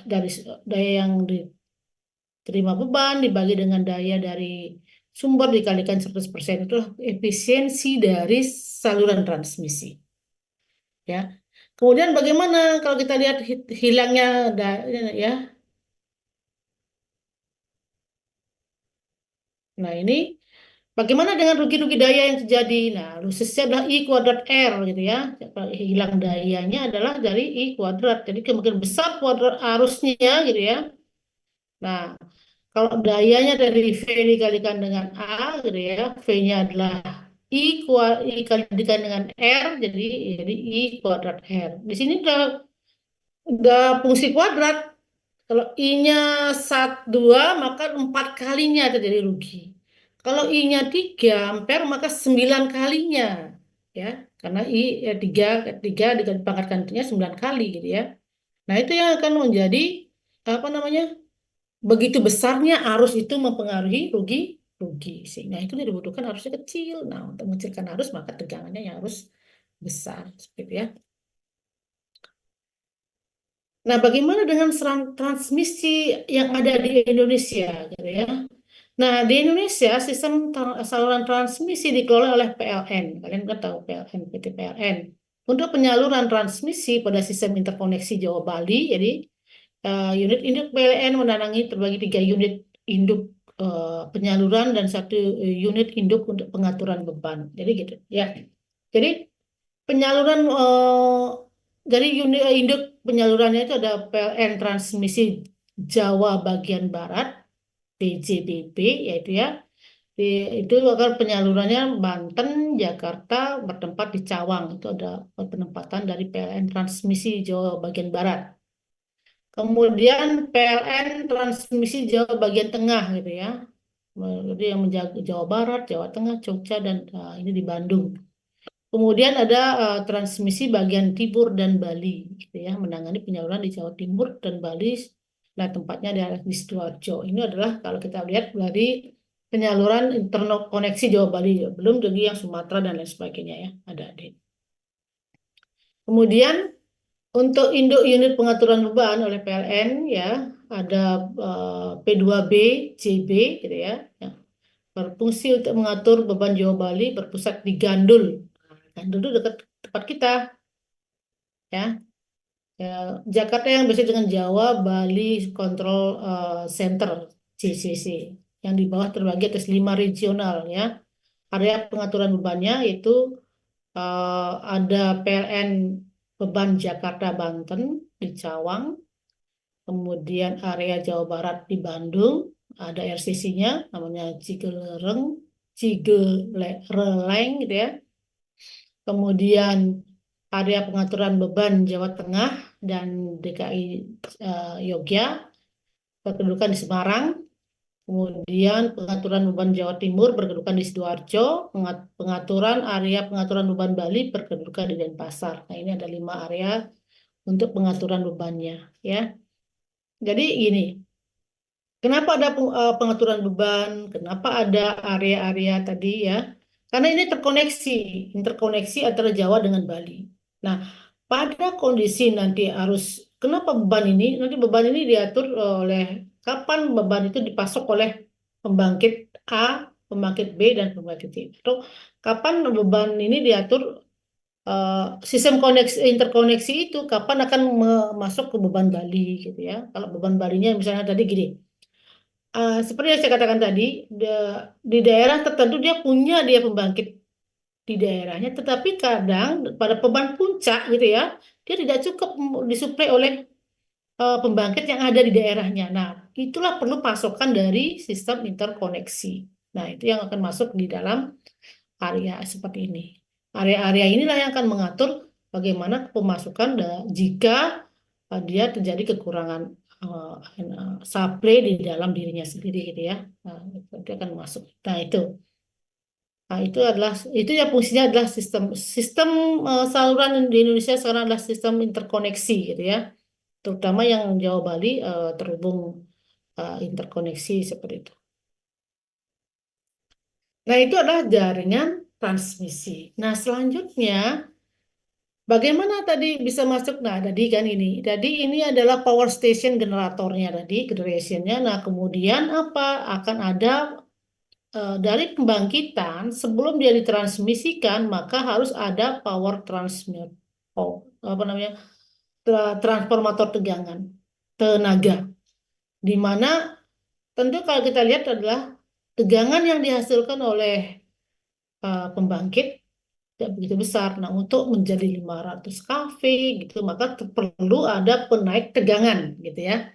dari daya yang diterima beban dibagi dengan daya dari sumber dikalikan 100% itu efisiensi dari saluran transmisi. Ya. Kemudian bagaimana kalau kita lihat hilangnya ya. Nah, ini bagaimana dengan rugi-rugi daya yang terjadi? Nah, rumusnya adalah I kuadrat R gitu ya. Hilang dayanya adalah dari I kuadrat. Jadi kemungkinan besar kuadrat arusnya gitu ya. Nah, kalau dayanya dari V dikalikan dengan A gitu ya. V-nya adalah I dikalikan dengan R jadi I kuadrat R. Di sini udah fungsi kuadrat. Kalau I-nya 2, maka 4 kalinya terjadi rugi. Kalau I-nya 3 ampere, maka 9 kalinya. Ya, karena I ya, 3 dipangkatkan 9 kali gitu ya. Nah, itu yang akan menjadi apa namanya? Begitu besarnya arus itu mempengaruhi rugi. Sehingga itu dibutuhkan arusnya kecil. Nah, untuk mengecilkan arus, maka tegangannya yang harus besar. Seperti itu ya. Nah, bagaimana dengan transmisi yang ada di Indonesia, gitu ya? Nah, di Indonesia sistem saluran transmisi dikelola oleh PLN. Kalian kan tahu PLN, PT PLN. Untuk penyaluran transmisi pada sistem interkoneksi Jawa Bali, jadi unit induk PLN menandangi terbagi 3 unit induk penyaluran dan 1 unit induk untuk pengaturan beban. Jadi gitu, ya. Jadi penyaluran dari unit induk penyalurannya itu ada PLN Transmisi Jawa Bagian Barat, PJBB yaitu ya. Itu akan penyalurannya Banten, Jakarta, bertempat di Cawang. Itu ada penempatan dari PLN Transmisi Jawa bagian Barat. Kemudian PLN Transmisi Jawa bagian Tengah gitu ya. Jadi yang menjaga Jawa Barat, Jawa Tengah, Jogja, dan ini di Bandung. Kemudian ada transmisi bagian Timur dan Bali, gitu ya, menangani penyaluran di Jawa Timur dan Bali. Nah, tempatnya di Sidoarjo. Ini adalah kalau kita lihat dari penyaluran interkoneksi Jawa Bali, belum lagi yang Sumatera dan lain sebagainya ya, ada adik. Kemudian untuk induk unit pengaturan beban oleh PLN ya, ada P2B, JB, gitu ya, yang berfungsi untuk mengatur beban Jawa Bali berpusat di Gandul. Nah, Gandul itu dekat tempat kita ya. Ya, Jakarta yang bersih dengan Jawa Bali Control Center JCC yang di bawah terbagi atas 5 regional ya. Area pengaturan bebannya itu ada PLN Beban Jakarta Banten di Cawang, kemudian area Jawa Barat di Bandung, ada RCC-nya namanya Cigelereng, Cigereleng gitu ya. Kemudian area pengaturan beban Jawa Tengah dan DKI Yogya berkedudukan di Semarang. Kemudian pengaturan beban Jawa Timur berkedudukan di Sidoarjo. Pengaturan area pengaturan beban Bali berkedudukan di Denpasar. Nah, ini ada 5 area untuk pengaturan bebannya ya. Jadi ini, kenapa ada pengaturan beban? Kenapa ada area-area tadi ya? Karena ini interkoneksi antara Jawa dengan Bali. Nah, pada kondisi nanti harus, kenapa beban ini? Nanti beban ini diatur oleh kapan beban itu dipasok oleh pembangkit A, pembangkit B, dan pembangkit C. Atau kapan beban ini diatur sistem interkoneksi itu kapan akan masuk ke beban Bali gitu ya. Kalau beban Balinya misalnya tadi gini. Seperti yang saya katakan tadi, di daerah tertentu dia pembangkit di daerahnya, tetapi kadang pada beban puncak gitu ya, dia tidak cukup disuplai oleh pembangkit yang ada di daerahnya. Nah, itulah perlu pasokan dari sistem interkoneksi. Nah, itu yang akan masuk di dalam area seperti ini. Area-area inilah yang akan mengatur bagaimana pemasukan jika dia terjadi kekurangan supply di dalam dirinya sendiri gitu ya. Nah, itu akan masuk. Nah, itu. Nah, itu ya fungsinya adalah sistem saluran di Indonesia sekarang adalah sistem interkoneksi gitu ya. Terutama yang Jawa Bali terhubung interkoneksi seperti itu. Nah, itu adalah jaringan transmisi. Nah, selanjutnya bagaimana tadi bisa masuk? Nah, tadi kan ini. Jadi ini adalah power station generatornya tadi, generationnya. Nah, kemudian apa? Akan ada dari pembangkitan sebelum dia ditransmisikan maka harus ada power transmit apa namanya transformator tenaga di mana tentu kalau kita lihat adalah tegangan yang dihasilkan oleh pembangkit tidak begitu besar. Nah, untuk menjadi 500 kV gitu maka perlu ada penaik tegangan gitu ya.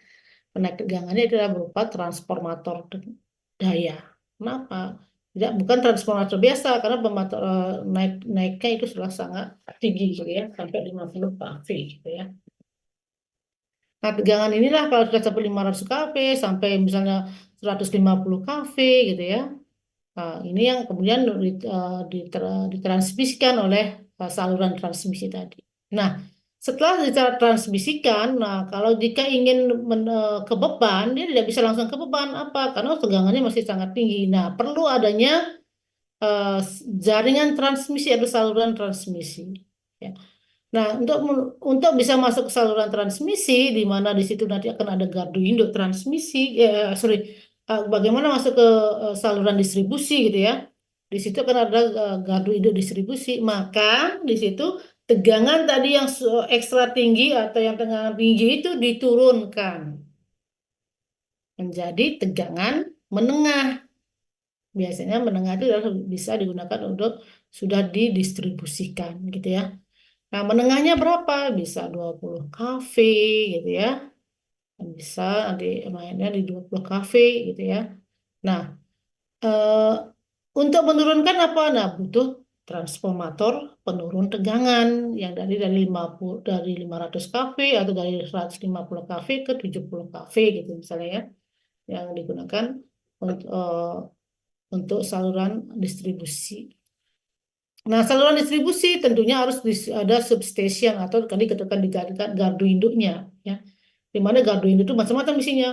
Penaik tegangannya adalah berupa transformator daya. Kenapa? Tidak, bukan transformator biasa karena naiknya itu sudah sangat tinggi gitu ya, sampai 50 kV gitu ya. Nah, tegangan inilah kalau sudah sampai 500 kV sampai misalnya 150 kV gitu ya. Nah, ini yang kemudian ditransmisikan oleh saluran transmisi tadi. Nah, setelah ditransmisikan, nah kalau jika ingin ke beban, dia tidak bisa langsung ke beban apa? Karena tegangannya masih sangat tinggi. Nah, perlu adanya eh, jaringan transmisi atau saluran transmisi. Ya. Nah, untuk bisa masuk ke saluran transmisi, di mana di situ nanti akan ada gardu induk transmisi, bagaimana masuk ke saluran distribusi gitu ya. Di situ akan ada gardu induk distribusi, maka di situ tegangan tadi yang ekstra tinggi atau yang tegangan tinggi itu diturunkan menjadi tegangan menengah. Biasanya menengah itu bisa digunakan untuk sudah didistribusikan gitu ya. Nah, menengahnya berapa? Bisa 20 kV gitu ya. Bisa nanti mainnya di 20 kV gitu ya. Nah, Eh, untuk menurunkan apa? Nah, butuh transformator penurun tegangan yang dari 50 dari 500 kV atau dari 150 kV ke 70 kV gitu misalnya ya, yang digunakan untuk saluran distribusi. Nah, saluran distribusi tentunya harus ada substation atau tadi katakan digadikan gardu induknya ya. Di mana gardu induk itu macam-macam isinya.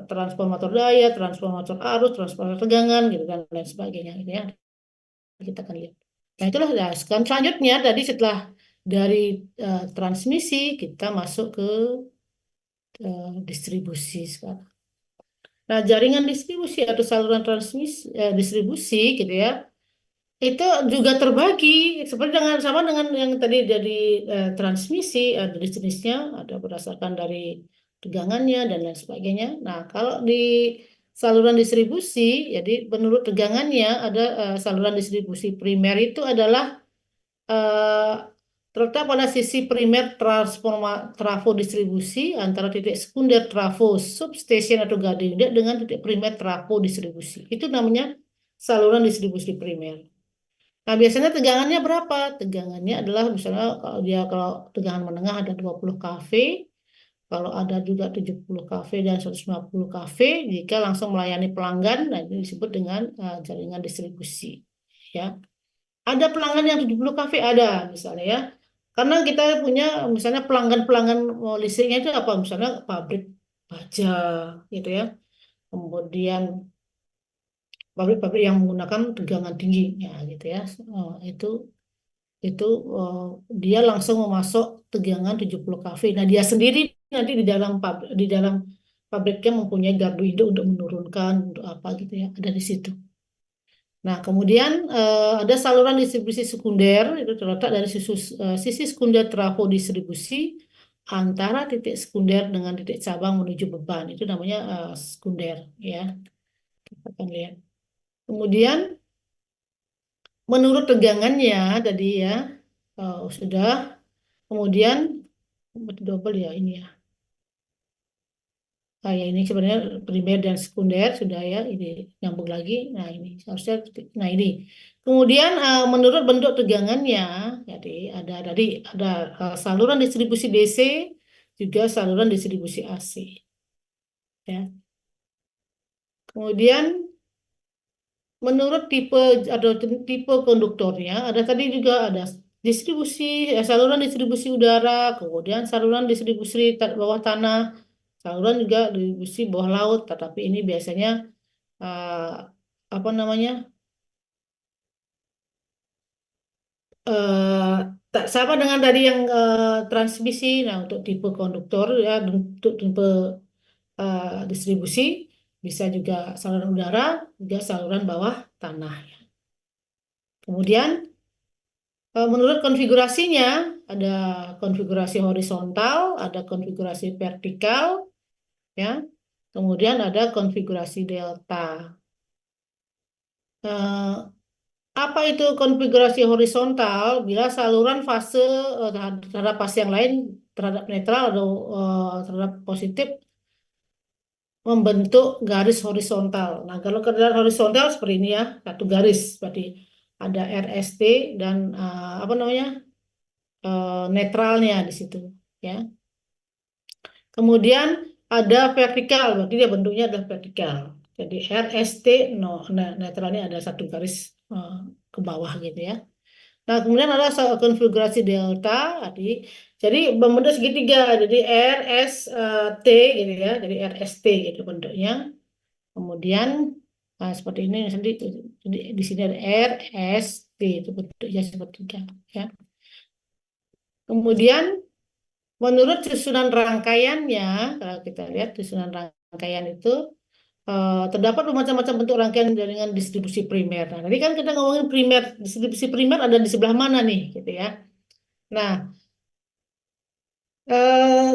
Transformator daya, transformator arus, transformator tegangan gitu dan lain sebagainya gitu ya. Kita akan lihat. Nah, itulah ya. Selanjutnya tadi setelah dari transmisi kita masuk ke distribusi sekarang. Nah, jaringan distribusi atau saluran distribusi gitu ya itu juga terbagi seperti dengan sama dengan yang tadi dari transmisi ada jenisnya ada berdasarkan dari tegangannya dan lain sebagainya. Nah kalau di saluran distribusi jadi menurut tegangannya ada saluran distribusi primer itu adalah eh, terletak pada sisi primer trafo distribusi antara titik sekunder trafo substation atau gardu induk dengan titik primer trafo distribusi itu namanya saluran distribusi primer. Nah, biasanya tegangannya berapa? Tegangannya adalah misalnya kalau tegangan menengah ada 20 kV, kalau ada juga 70 kV dan 150 kV, jika langsung melayani pelanggan, nah ini disebut dengan jaringan distribusi. Ya. Ada pelanggan yang 70 kV ada misalnya ya. Karena kita punya misalnya pelanggan-pelanggan listriknya itu apa? Misalnya pabrik baja gitu ya. Kemudian pabrik-pabrik yang menggunakan tegangan tinggi ya gitu ya. Itu eh, dia langsung memasok tegangan 70 kV. Nah, dia sendiri nanti di dalam pabriknya mempunyai gardu induk untuk menurunkan untuk apa gitu ya, ada di situ. Nah, kemudian ada saluran distribusi sekunder itu terletak dari sisi sekunder trafo distribusi antara titik sekunder dengan titik cabang menuju beban. Itu namanya sekunder ya. Kita akan lihat. Kemudian menurut tegangannya tadi ya sudah. Kemudian berarti double ya ini ya. Ah, ya ini sebenarnya primer dan sekunder sudah ya ini nyambung lagi. Nah ini harusnya nah ini. Kemudian menurut bentuk tegangannya, jadi ada saluran distribusi DC juga saluran distribusi AC. Ya. Kemudian menurut tipe atau tipe konduktornya ada tadi juga ada distribusi saluran distribusi udara, kemudian saluran distribusi bawah tanah, saluran juga distribusi bawah laut, tetapi ini biasanya eh, apa namanya eh, tak sama dengan tadi yang transmisi. Nah, untuk tipe konduktor ya, untuk tipe distribusi bisa juga saluran udara, juga saluran bawah tanah. Kemudian menurut konfigurasinya ada konfigurasi horizontal, ada konfigurasi vertikal, ya. Kemudian ada konfigurasi delta. Eh, Apa itu konfigurasi horizontal? Bila saluran fase terhadap fase yang lain, terhadap netral atau terhadap positif, membentuk garis horizontal. Nah, kalau garis horizontal seperti ini ya, satu garis, berarti ada RST dan apa namanya netralnya di situ, ya. Kemudian ada vertikal, berarti dia bentuknya adalah vertikal. Jadi RST, no, nah, netralnya ada satu garis ke bawah gitu ya. Nah, kemudian ada konfigurasi delta tadi. Jadi membentuk segitiga. Jadi RST gitu ya. Jadi RST gitu bentuknya. Kemudian seperti ini nanti jadi di sini ada RST itu bentuknya segitiga ya. Kemudian menurut susunan rangkaiannya, kalau kita lihat susunan rangkaian itu terdapat bermacam-macam bentuk rangkaian jaringan distribusi primer. Nah, tadi kan kita ngomongin primer, distribusi primer ada di sebelah mana nih, gitu ya. Nah,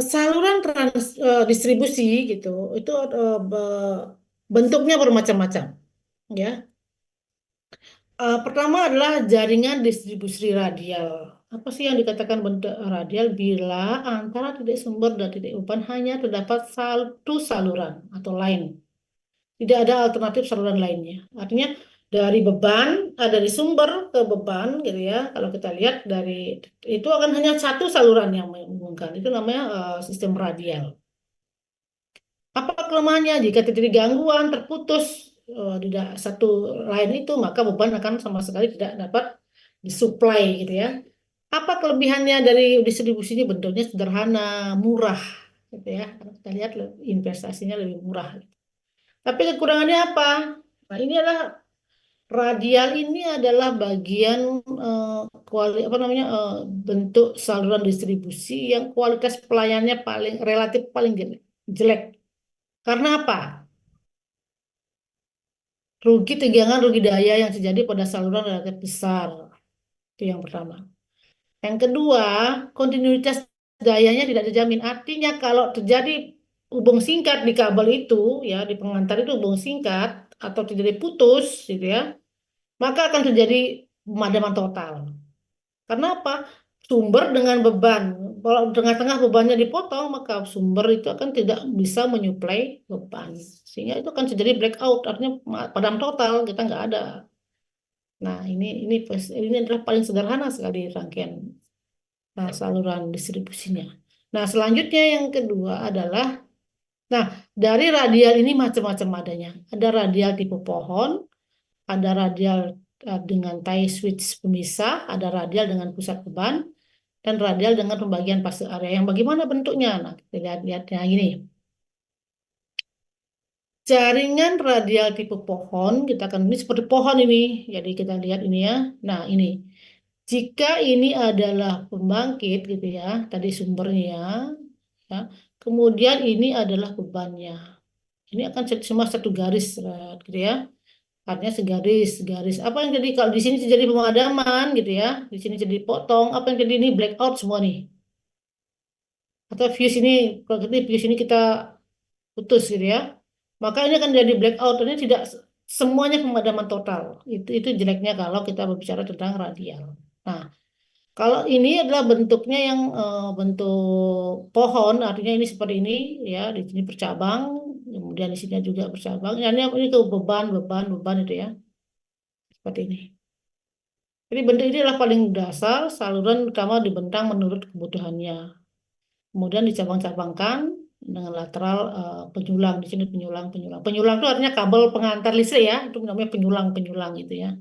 saluran distribusi gitu itu bentuknya bermacam-macam ya. Pertama adalah jaringan distribusi radial. Apa sih yang dikatakan bentuk radial? Bila antara titik sumber dan titik umpan hanya terdapat satu saluran atau line. Tidak ada alternatif saluran lainnya. Artinya dari beban, dari sumber ke beban gitu ya. Kalau kita lihat dari itu akan hanya satu saluran yang menghubungkan. Itu namanya sistem radial. Apa kelemahannya? Jika terjadi gangguan, terputus tidak satu lain itu, maka beban akan sama sekali tidak dapat disuplai gitu ya. Apa kelebihannya dari distribusinya? Bentuknya sederhana, murah gitu ya. Kita lihat investasinya lebih murah. Tapi kekurangannya apa? Nah, ini adalah radial ini adalah bagian apa namanya bentuk saluran distribusi yang kualitas pelayannya paling relatif paling jelek. Karena apa? Rugi tegangan, rugi daya yang terjadi pada saluran relatif besar. Itu yang pertama. Yang kedua, kontinuitas dayanya tidak terjamin. Artinya kalau terjadi hubung singkat di kabel itu, ya di pengantar itu hubung singkat atau terjadi putus, gitu ya, maka akan terjadi pemadaman total. Karena apa? Sumber dengan beban. Kalau tengah-tengah bebannya dipotong, maka sumber itu akan tidak bisa menyuplai beban. Sehingga itu akan terjadi blackout, artinya padam total, kita nggak ada. Nah, ini adalah paling sederhana sekali rangkaian saluran distribusinya. Nah, selanjutnya yang kedua adalah, nah, dari radial ini macam-macam adanya. Ada radial tipe pohon, ada radial dengan tie switch pemisah, ada radial dengan pusat beban, dan radial dengan pembagian fase area. Yang bagaimana bentuknya? Nah, kita lihat-lihatnya gini. Jaringan radial tipe pohon, kita akan ini seperti pohon ini. Jadi kita lihat ini ya. Nah, ini. Jika ini adalah pembangkit gitu ya, tadi sumbernya, ya. Kemudian ini adalah bebannya. Ini akan semua satu garis gitu ya. Artinya segaris, garis. Apa yang jadi kalau di sini terjadi pemadaman gitu ya, di sini jadi potong, apa yang jadi ini blackout semua nih. Atau fuse ini, kalau gitu fuse ini kita putus gitu ya. Maka ini akan jadi blackout. Ini tidak semuanya pemadaman total. Itu jeleknya kalau kita berbicara tentang radial. Nah, kalau ini adalah bentuknya yang bentuk pohon, artinya ini seperti ini ya, di sini bercabang, kemudian di sini juga bercabang. Ini ke beban, beban, beban itu ya, seperti ini. Jadi bentuk ini adalah paling dasar, saluran utama dibentang menurut kebutuhannya. Kemudian dicabang-cabangkan dengan lateral penyulang. Di sini penyulang, penyulang. Penyulang itu artinya kabel pengantar listrik ya, itu namanya penyulang-penyulang gitu ya.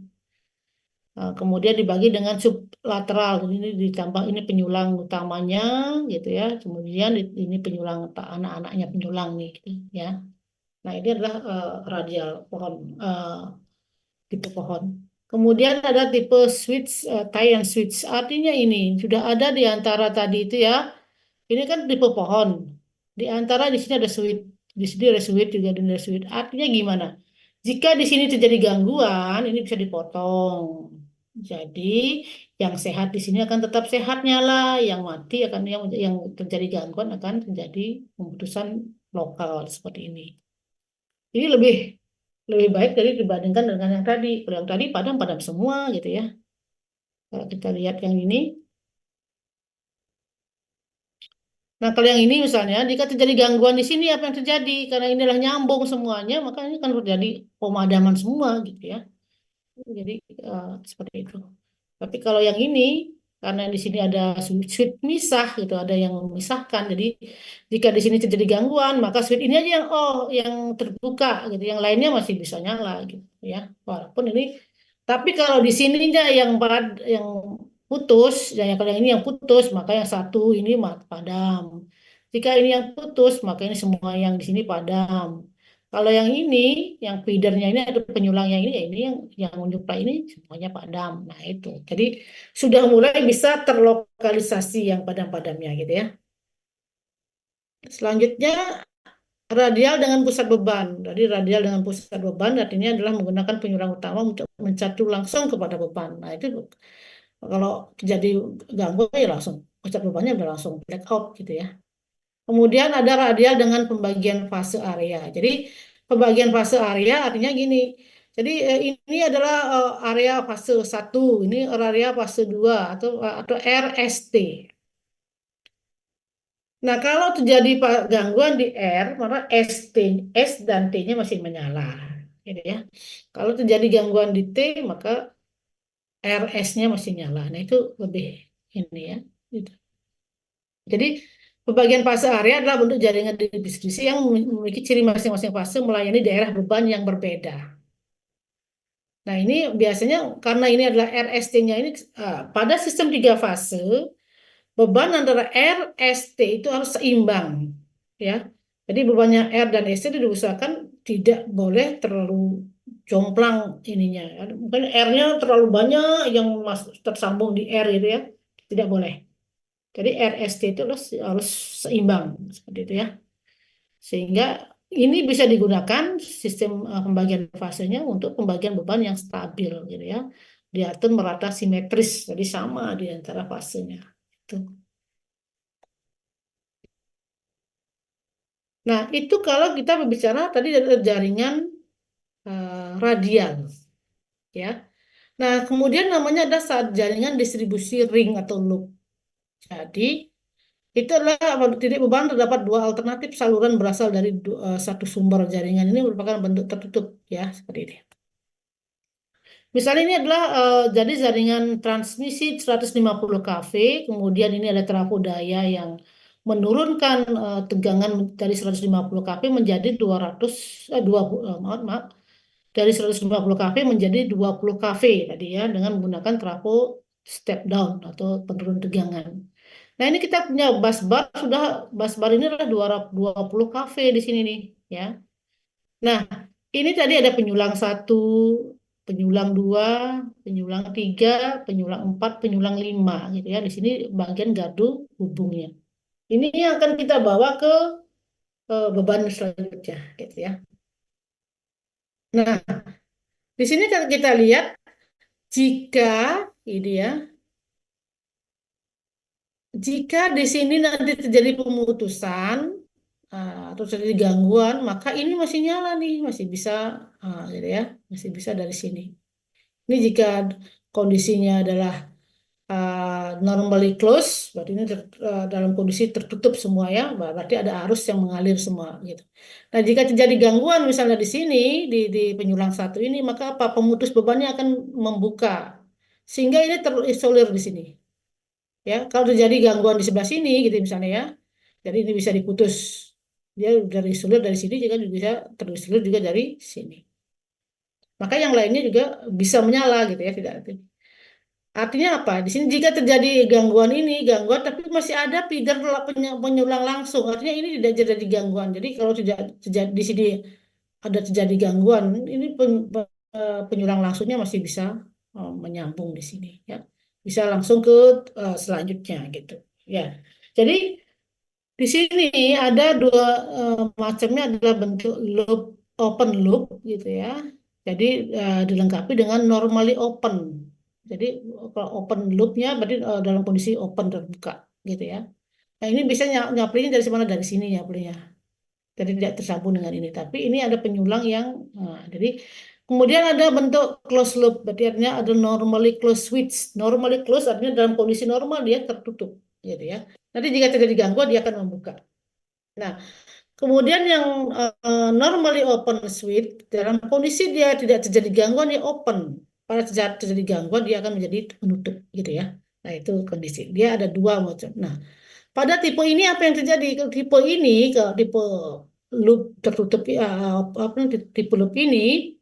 Kemudian dibagi dengan sublateral. Jadi ini ditambah ini penyulang utamanya gitu ya. Kemudian ini penyulang anak-anaknya penyulang nih gitu, ya. Nah, ini adalah radial pohon tipe pohon. Kemudian ada tipe switch tie and switch. Artinya ini sudah ada di antara tadi itu ya. Ini kan tipe pohon. Di antara di sini ada switch. Di sini ada switch juga ada switch. Artinya gimana? Jika di sini terjadi gangguan, ini bisa dipotong. Jadi yang sehat di sini akan tetap sehat nyala, yang mati akan yang terjadi gangguan akan terjadi pemutusan lokal seperti ini. Ini lebih baik dari dibandingkan dengan yang tadi. Kalau yang tadi padam-padam semua gitu ya. Kalau kita lihat yang ini. Nah, kalau yang ini misalnya, jika terjadi gangguan di sini, apa yang terjadi? Karena inilah nyambung semuanya, maka ini kan terjadi pemadaman semua gitu ya. Jadi seperti itu. Tapi kalau yang ini, karena di sini ada switch misah gitu, ada yang memisahkan. Jadi jika di sini terjadi gangguan, maka switch ini aja yang terbuka gitu, yang lainnya masih bisa nyala gitu ya. Walaupun ini, tapi kalau di sininya yang putus, yang kalau yang ini yang putus, maka yang satu ini padam. Jika ini yang putus, maka ini semua yang di sini padam. Kalau yang ini, yang feedernya ini ada penyulangnya ini, ya ini yang menyuplai ini semuanya padam. Nah itu, jadi sudah mulai bisa terlokalisasi yang padam-padamnya gitu ya. Selanjutnya radial dengan pusat beban. Jadi radial dengan pusat beban artinya adalah menggunakan penyulang utama untuk mencatu langsung kepada beban. Nah itu kalau terjadi gangguan ya langsung pusat bebannya udah langsung blackout gitu ya. Kemudian ada radial dengan pembagian fase area. Jadi pembagian fase area artinya gini. Jadi ini adalah area fase 1, ini area fase 2 atau RST. Nah, kalau terjadi gangguan di R, maka S dan T-nya masih menyala, gitu ya. Kalau terjadi gangguan di T, maka RS-nya masih nyala. Nah, itu lebih ini ya. Gitu. Jadi, pembagian fase area adalah bentuk jaringan distribusi yang memiliki ciri masing-masing fase melayani daerah beban yang berbeda. Nah, ini biasanya karena ini adalah RST-nya ini pada sistem tiga fase, beban antara R, ST itu harus seimbang, ya. Jadi bebannya R dan ST itu diusahakan tidak boleh terlalu jomplang ininya. Mungkin R-nya terlalu banyak yang tersambung di R gitu ya, tidak boleh. Jadi RST itu harus seimbang seperti itu ya. Sehingga ini bisa digunakan sistem pembagian fasenya untuk pembagian beban yang stabil gitu ya. Diatur merata simetris, jadi sama di antara fasenya. Itu. Nah, itu kalau kita berbicara tadi dari jaringan radial ya. Nah, kemudian namanya ada jaringan distribusi ring atau loop. Jadi, itu adalah titik beban terdapat dua alternatif saluran berasal dari satu sumber jaringan ini merupakan bentuk tertutup ya, seperti ini. Misalnya ini adalah jadi jaringan transmisi 150 kV, kemudian ini ada trafo daya yang menurunkan tegangan dari 150 kV menjadi 200 20 maaf dari 150 kV menjadi 20 kV tadi ya dengan menggunakan trafo step down atau penurun tegangan. Nah, ini kita punya bus bar ini adalah 20 kV di sini nih ya. Nah, ini tadi ada penyulang satu, penyulang dua, penyulang tiga, penyulang empat, penyulang lima gitu ya. Di sini bagian gardu hubungnya. Ini yang akan kita bawa ke beban selanjutnya gitu ya. Nah, di sini kan kita lihat jika ini ya, jika di sini nanti terjadi pemutusan atau terjadi gangguan, maka ini masih nyala nih, masih bisa gitu ya, masih bisa dari sini. Ini jika kondisinya adalah normally close, berarti ini dalam kondisi tertutup semua ya, berarti ada arus yang mengalir semua gitu. Nah, jika terjadi gangguan misalnya di sini di penyulang satu ini, maka apa pemutus bebannya akan membuka sehingga ini terisolir di sini. Ya, kalau terjadi gangguan di sebelah sini gitu misalnya ya, jadi ini bisa diputus. Dia dari isolir dari sini juga bisa terisolir juga dari sini. Maka yang lainnya juga bisa menyala gitu ya, tidak. Artinya apa? Di sini jika terjadi gangguan tapi masih ada feeder penyulang langsung. Artinya ini tidak terjadi gangguan. Jadi kalau tidak terjadi di sini ada terjadi gangguan, ini penyulang langsungnya masih bisa menyambung di sini ya. Bisa langsung ke selanjutnya gitu. Ya. Jadi di sini ada dua macamnya adalah bentuk loop open loop gitu ya. Jadi dilengkapi dengan normally open. Jadi kalau open loopnya berarti dalam kondisi open terbuka gitu ya. Nah ini bisa nyaplinya dari mana? Dari sini nyaplinya. Jadi tidak tersambung dengan ini. Tapi ini ada penyulang yang jadi kemudian ada bentuk close loop. Berarti artinya ada normally close switch. Normally close artinya dalam kondisi normal dia tertutup gitu ya. Nanti jika terjadi gangguan dia akan membuka. Nah, kemudian yang normally open switch dalam kondisi dia tidak terjadi gangguan dia open. Pada terjadi gangguan dia akan menjadi penutup gitu ya. Nah, itu kondisi. Dia ada dua macam. Nah, pada tipe ini apa yang terjadi? Kalau tipe ini, kalau tipe loop tertutup apa tipe loop ini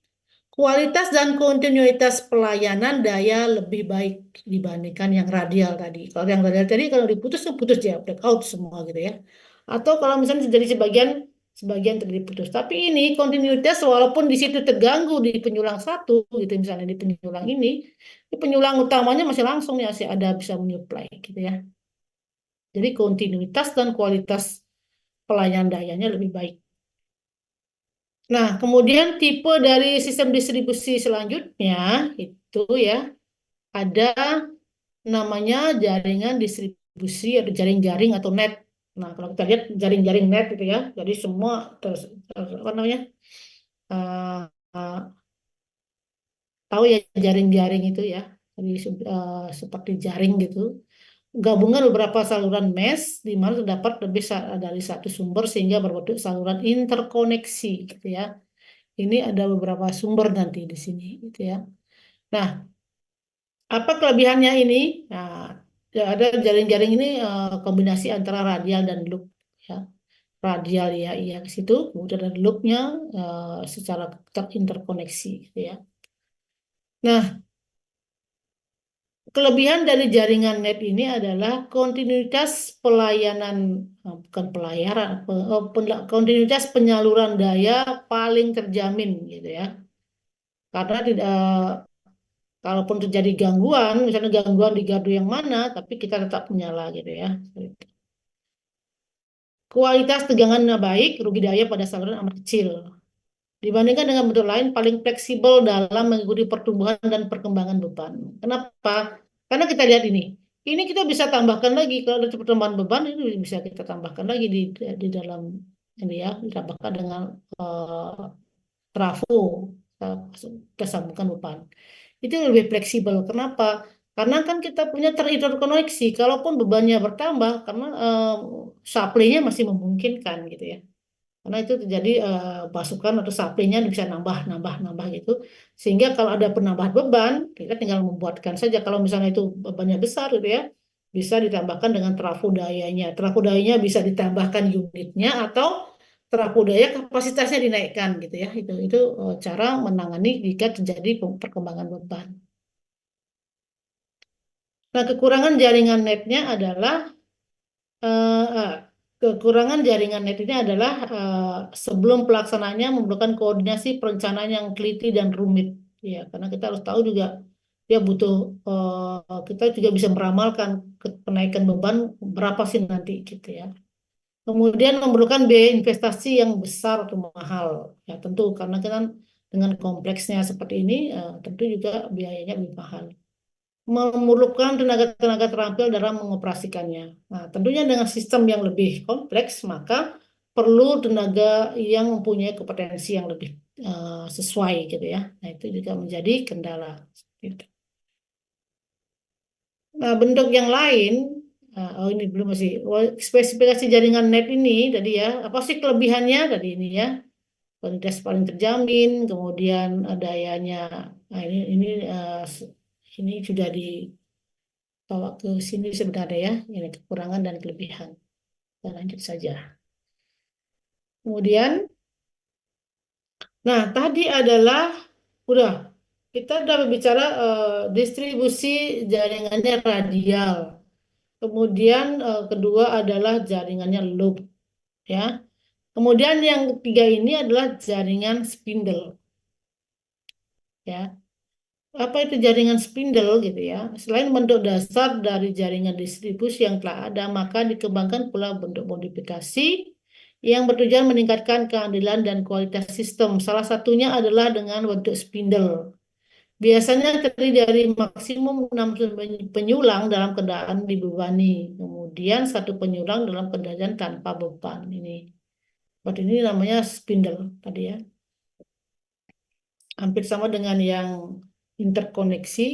kualitas dan kontinuitas pelayanan daya lebih baik dibandingkan yang radial tadi. Kalau yang radial tadi kalau diputus putus dia blackout semua gitu ya. Atau kalau misalnya terjadi sebagian sebagian terjadi putus. Tapi ini kontinuitas walaupun di situ terganggu di penyulang satu gitu misalnya di penyulang ini penyulang utamanya masih langsung ya masih ada bisa menyuplai gitu ya. Jadi kontinuitas dan kualitas pelayanan dayanya lebih baik. Nah, kemudian tipe dari sistem distribusi selanjutnya itu ya ada namanya jaringan distribusi atau jaring-jaring atau net. Nah, kalau kita lihat jaring-jaring net itu ya, jadi semua apa namanya uh, uh, tahu ya jaring-jaring itu ya, jadi seperti jaring gitu. gabungan beberapa saluran mesh di mana terdapat lebih dari satu sumber sehingga berbentuk saluran interkoneksi gitu ya. Ini ada beberapa sumber nanti di sini gitu ya. Nah, apa kelebihannya ini? Nah, ya ada jaring-jaring ini kombinasi antara radial dan loop ya. Radial ya iya ke situ, kemudian ada loopnya secara terinterkoneksi gitu ya. Nah, kelebihan dari jaringan net ini adalah kontinuitas pelayanan, bukan pelayaran, kontinuitas penyaluran daya paling terjamin gitu ya. Karena tidak, kalaupun terjadi gangguan, misalnya gangguan di gardu yang mana, tapi kita tetap menyala gitu ya. Kualitas tegangannya baik, rugi daya pada saluran amat kecil. Dibandingkan dengan bentuk lain, paling fleksibel dalam mengikuti pertumbuhan dan perkembangan beban. Kenapa? Karena kita lihat ini. Ini kita bisa tambahkan lagi kalau ada pertambahan beban ini bisa kita tambahkan lagi di dalam ini ya, ditambahkan dengan trafo kita sambungkan beban. Itu lebih fleksibel. Kenapa? Karena kan kita punya terinterkoneksi. Kalaupun bebannya bertambah, karena supply-nya masih memungkinkan gitu ya. Karena itu terjadi pasukan atau supply-nya bisa nambah, nambah, nambah gitu. Sehingga kalau ada penambahan beban, kita tinggal membuatkan saja. Kalau misalnya itu bebannya besar gitu ya, bisa ditambahkan dengan trafo dayanya. Trafo dayanya bisa ditambahkan unitnya atau trafo daya kapasitasnya dinaikkan gitu ya. Itu cara menangani jika terjadi perkembangan beban. Nah, kekurangan jaringan netnya adalah eh, eh, kekurangan jaringan net ini adalah sebelum pelaksanaannya memerlukan koordinasi perencanaan yang teliti dan rumit. Ya, karena kita harus tahu juga dia butuh kita juga bisa meramalkan kenaikan beban berapa sih nanti gitu ya. Kemudian memerlukan biaya investasi yang besar atau mahal. Ya, tentu karena kan dengan kompleksnya seperti ini tentu juga biayanya lebih mahal, memerlukan tenaga-tenaga terampil dalam mengoperasikannya. Nah, tentunya dengan sistem yang lebih kompleks, maka perlu tenaga yang mempunyai kompetensi yang lebih sesuai gitu ya. Nah, itu juga menjadi kendala. Gitu. Nah, bentuk yang lain, oh ini belum masih. Spesifikasi jaringan net ini tadi ya, apa sih kelebihannya tadi ini ya? Kualitas paling terjamin, kemudian dayanya. Nah, ini sudah di bawa ke sini sebenarnya ya, ini kekurangan dan kelebihan. Kita lanjut saja. Kemudian, nah tadi adalah udah kita udah berbicara distribusi jaringannya radial. Kemudian kedua adalah jaringannya loop, ya. Kemudian yang ketiga ini adalah jaringan spindle, ya. Apa itu jaringan spindle gitu ya? Selain bentuk dasar dari jaringan distribusi yang telah ada, maka dikembangkan pula bentuk modifikasi yang bertujuan meningkatkan keadilan dan kualitas sistem. Salah satunya adalah dengan bentuk spindle. Biasanya terdiri dari maksimum 6 penyulang dalam kendaraan dibebani. Kemudian satu penyulang dalam kendaraan tanpa beban. Ini. Seperti ini namanya spindle tadi ya. Hampir sama dengan yang interkoneksi.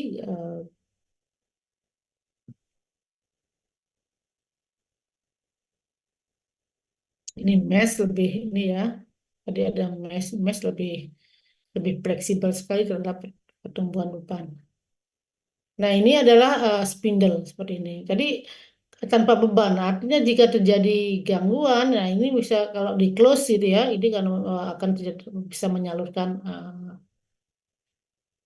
Ini mesh lebih ini ya. Tadi ada mesh lebih lebih fleksibel sekali terhadap pertumbuhan beban. Nah, ini adalah spindle seperti ini. Jadi tanpa beban. Artinya jika terjadi gangguan, nah ini bisa kalau di close gitu ya, ini kan akan bisa menyalurkan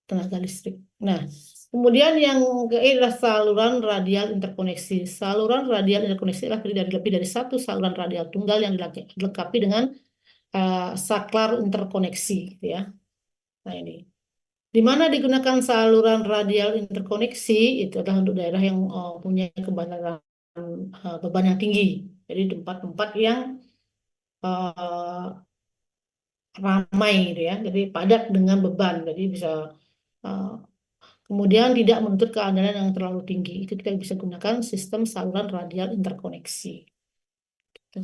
tenaga listrik. Nah, kemudian yang adalah saluran radial interkoneksi. Saluran radial interkoneksi adalah terdiri dari lebih dari satu saluran radial tunggal yang dilengkapi dengan saklar interkoneksi, gitu ya. Nah ini, di mana digunakan saluran radial interkoneksi itu adalah untuk daerah yang punya kebenaran beban yang tinggi. Jadi tempat-tempat yang uh, ramai, gitu ya. Jadi padat dengan beban. Jadi bisa uh, kemudian tidak menuntut keandalan yang terlalu tinggi. Itu kita bisa gunakan sistem saluran radial interkoneksi. Gitu.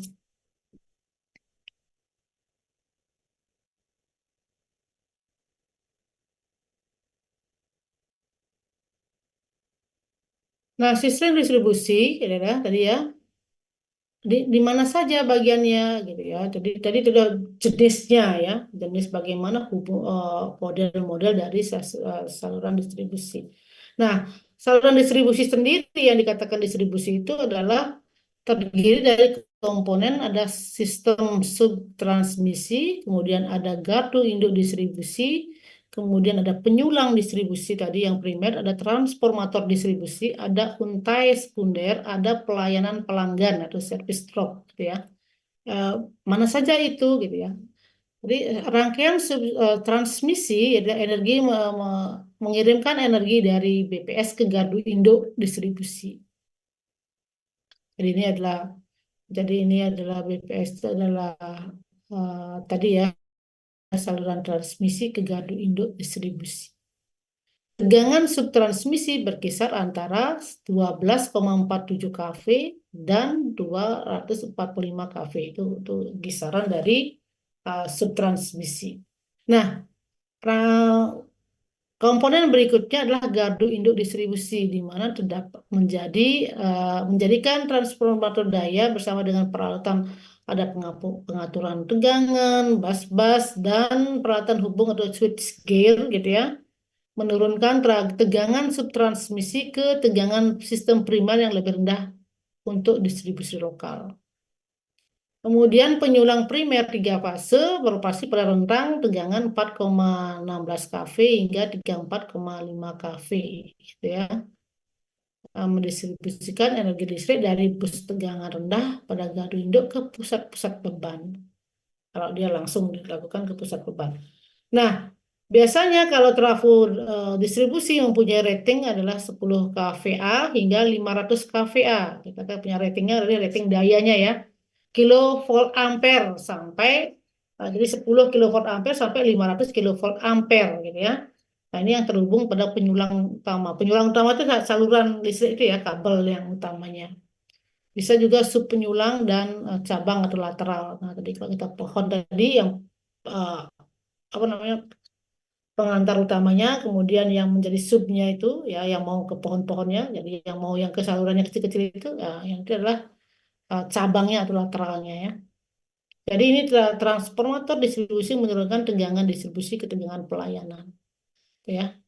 Nah, sistem distribusi, ya, tadi ya, di mana saja bagiannya gitu ya. Jadi tadi itu udah jenisnya ya, jenis bagaimana model-model dari saluran distribusi. Nah, saluran distribusi sendiri yang dikatakan distribusi itu adalah terdiri dari komponen ada sistem subtransmisi, kemudian ada gardu induk distribusi, kemudian ada penyulang distribusi tadi yang primer, ada transformator distribusi, ada untai sekunder, ada pelayanan pelanggan atau service drop gitu ya. Eh, Mana saja itu gitu ya. Jadi rangkaian transmisi ya, energi mengirimkan energi dari BPS ke gardu induk distribusi. Jadi ini adalah BPS itu adalah tadi ya saluran transmisi ke gardu induk distribusi. Tegangan subtransmisi berkisar antara 12,47 kV dan 245 kV itu kisaran dari subtransmisi. Nah, komponen berikutnya adalah gardu induk distribusi, di mana terdapat menjadikan transformator daya bersama dengan peralatan ada pengaturan tegangan, bus-bus, dan peralatan hubung atau switchgear gitu ya, menurunkan tegangan subtransmisi ke tegangan sistem primer yang lebih rendah untuk distribusi lokal. Kemudian penyulang primer 3 fase beroperasi pada rentang tegangan 4,16 kV hingga 34,5 kV gitu ya. Mendistribusikan energi listrik dari bus tegangan rendah pada gardu induk ke pusat-pusat beban. Kalau dia langsung dilakukan ke pusat beban. Nah, biasanya kalau trafo distribusi mempunyai rating adalah 10 kVA hingga 500 kVA. Kita punya ratingnya adalah rating dayanya ya. Kilovolt ampere sampai jadi 10 kilovolt ampere sampai 500 kilovolt ampere gitu ya. Nah, ini yang terhubung pada penyulang utama. Penyulang utama itu saluran listrik itu ya, kabel yang utamanya. Bisa juga sub penyulang dan cabang atau lateral. Nah, tadi kalau kita pohon tadi yang eh, apa namanya pengantar utamanya, kemudian yang menjadi subnya itu ya yang mau ke pohon-pohonnya, jadi yang mau yang ke salurannya kecil-kecil itu ya, yang itu adalah cabangnya atau lateralnya ya. Jadi ini transformator distribusi menurunkan tegangan distribusi ke tegangan pelayanan, ya.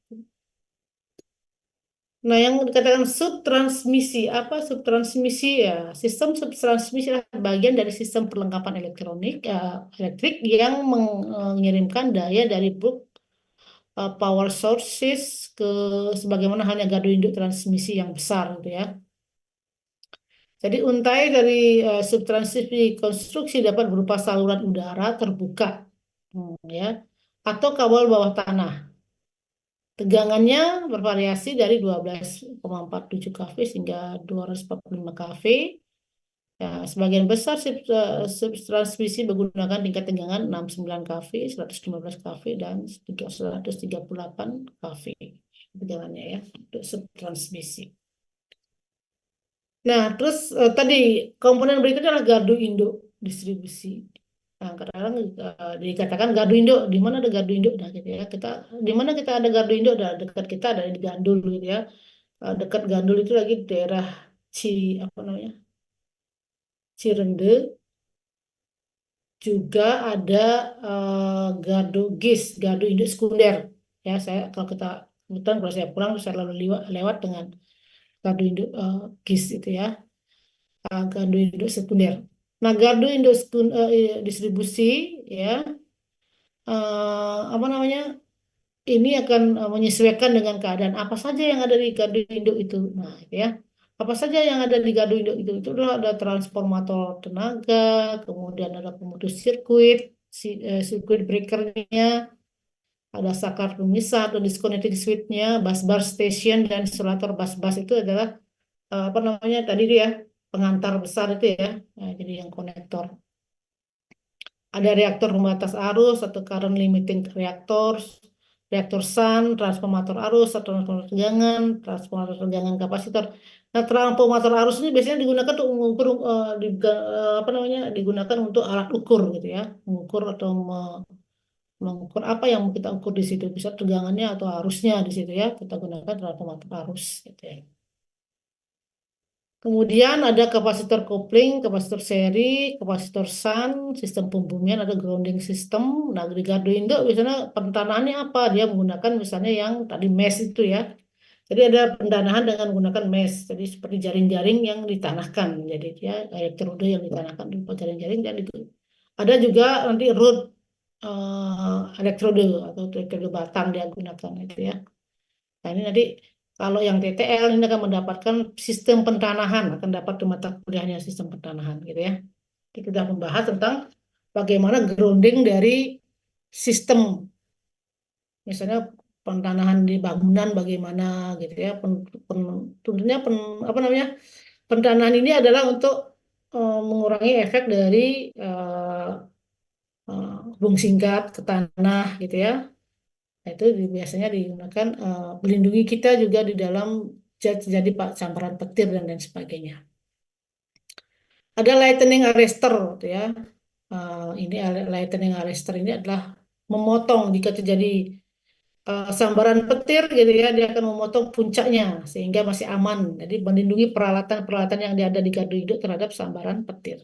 Nah, yang dikatakan subtransmisi, apa subtransmisi ya? Sistem subtransmisi adalah bagian dari sistem perlengkapan elektrik yang mengirimkan daya dari bulk power sources ke sebagaimana halnya gardu induk transmisi yang besar gitu ya. Jadi untai dari subtransmisi konstruksi dapat berupa saluran udara terbuka, ya, atau kabel bawah tanah. Tegangannya bervariasi dari 12,47 kV hingga 245 kV. Ya, sebagian besar subtransmisi menggunakan tingkat tegangan 69 kV, 115 kV, dan 138 kV. Tegangannya ya, untuk subtransmisi. Nah, terus tadi komponen berikutnya adalah gardu induk distribusi. Nah, kadang-kadang dikatakan gardu induk, di mana ada gardu induk? Nah, gitu ya. Di mana kita ada gardu induk? Ada dekat kita ada di Gandul gitu ya. Dekat Gandul itu lagi daerah Ci apa namanya? Cirende. Juga ada gardu GIS, gardu induk sekunder. Ya, saya kalau kita kebetulan kalau saya pulang saya lalu lewat dengan gardu induk GIS itu ya, gardu induk sekunder. Nah, gardu induk distribusi ya, apa namanya? Ini akan menyesuaikan dengan keadaan apa saja yang ada di gardu induk itu. Nah, itu ya. Apa saja yang ada di gardu induk itu adalah ada transformator tenaga, kemudian ada pemutus sirkuit, sirkuit breakernya, ada saklar pemisah atau disconnecting switch-nya, bus bar station dan isolator bus itu adalah apa namanya tadi dia pengantar besar itu ya. Nah, jadi yang konektor. Ada reaktor pembatas arus atau current limiting reactor, reaktor SUN, transformator arus atau transformator tegangan, transformator tegangan kapasitor. Nah, transformator arus ini biasanya digunakan untuk mengukur apa namanya? Digunakan untuk alat ukur gitu ya, mengukur atau mengukur apa yang mau kita ukur di situ, bisa tegangannya atau arusnya di situ ya. Kita gunakan transformator arus gitu ya. Kemudian ada kapasitor kopling, kapasitor seri, kapasitor shunt, sistem pembumian, ada grounding system. Nah, di gardu induk biasanya pentanahannya apa? Dia menggunakan misalnya yang tadi mesh itu ya. Jadi ada pendanahan dengan menggunakan mesh. Jadi seperti jaring-jaring yang ditanahkan. Jadi dia elektroda yang ditanahkan di jaring-jaring dan itu. Ada juga nanti rod elektroda atau elektroda batang dia gunakan itu ya. Nah, ini nanti kalau yang TTL ini akan mendapatkan sistem pentanahan, akan dapat di mata kuliahnya sistem pentanahan gitu ya. Kita sudah membahas tentang bagaimana grounding dari sistem, misalnya pentanahan di bangunan bagaimana gitu ya. Tentunya apa namanya? Pentanahan ini adalah untuk mengurangi efek dari eh, hubung singkat ke tanah gitu ya. Nah, itu biasanya digunakan melindungi kita juga di dalam jadi pak sambaran petir dan lain sebagainya. Ada lightning arrestor gitu ya. Ini lightning arrestor ini adalah memotong jika terjadi sambaran petir gitu ya, dia akan memotong puncaknya sehingga masih aman. Jadi melindungi peralatan-peralatan yang ada di gardu induk terhadap sambaran petir.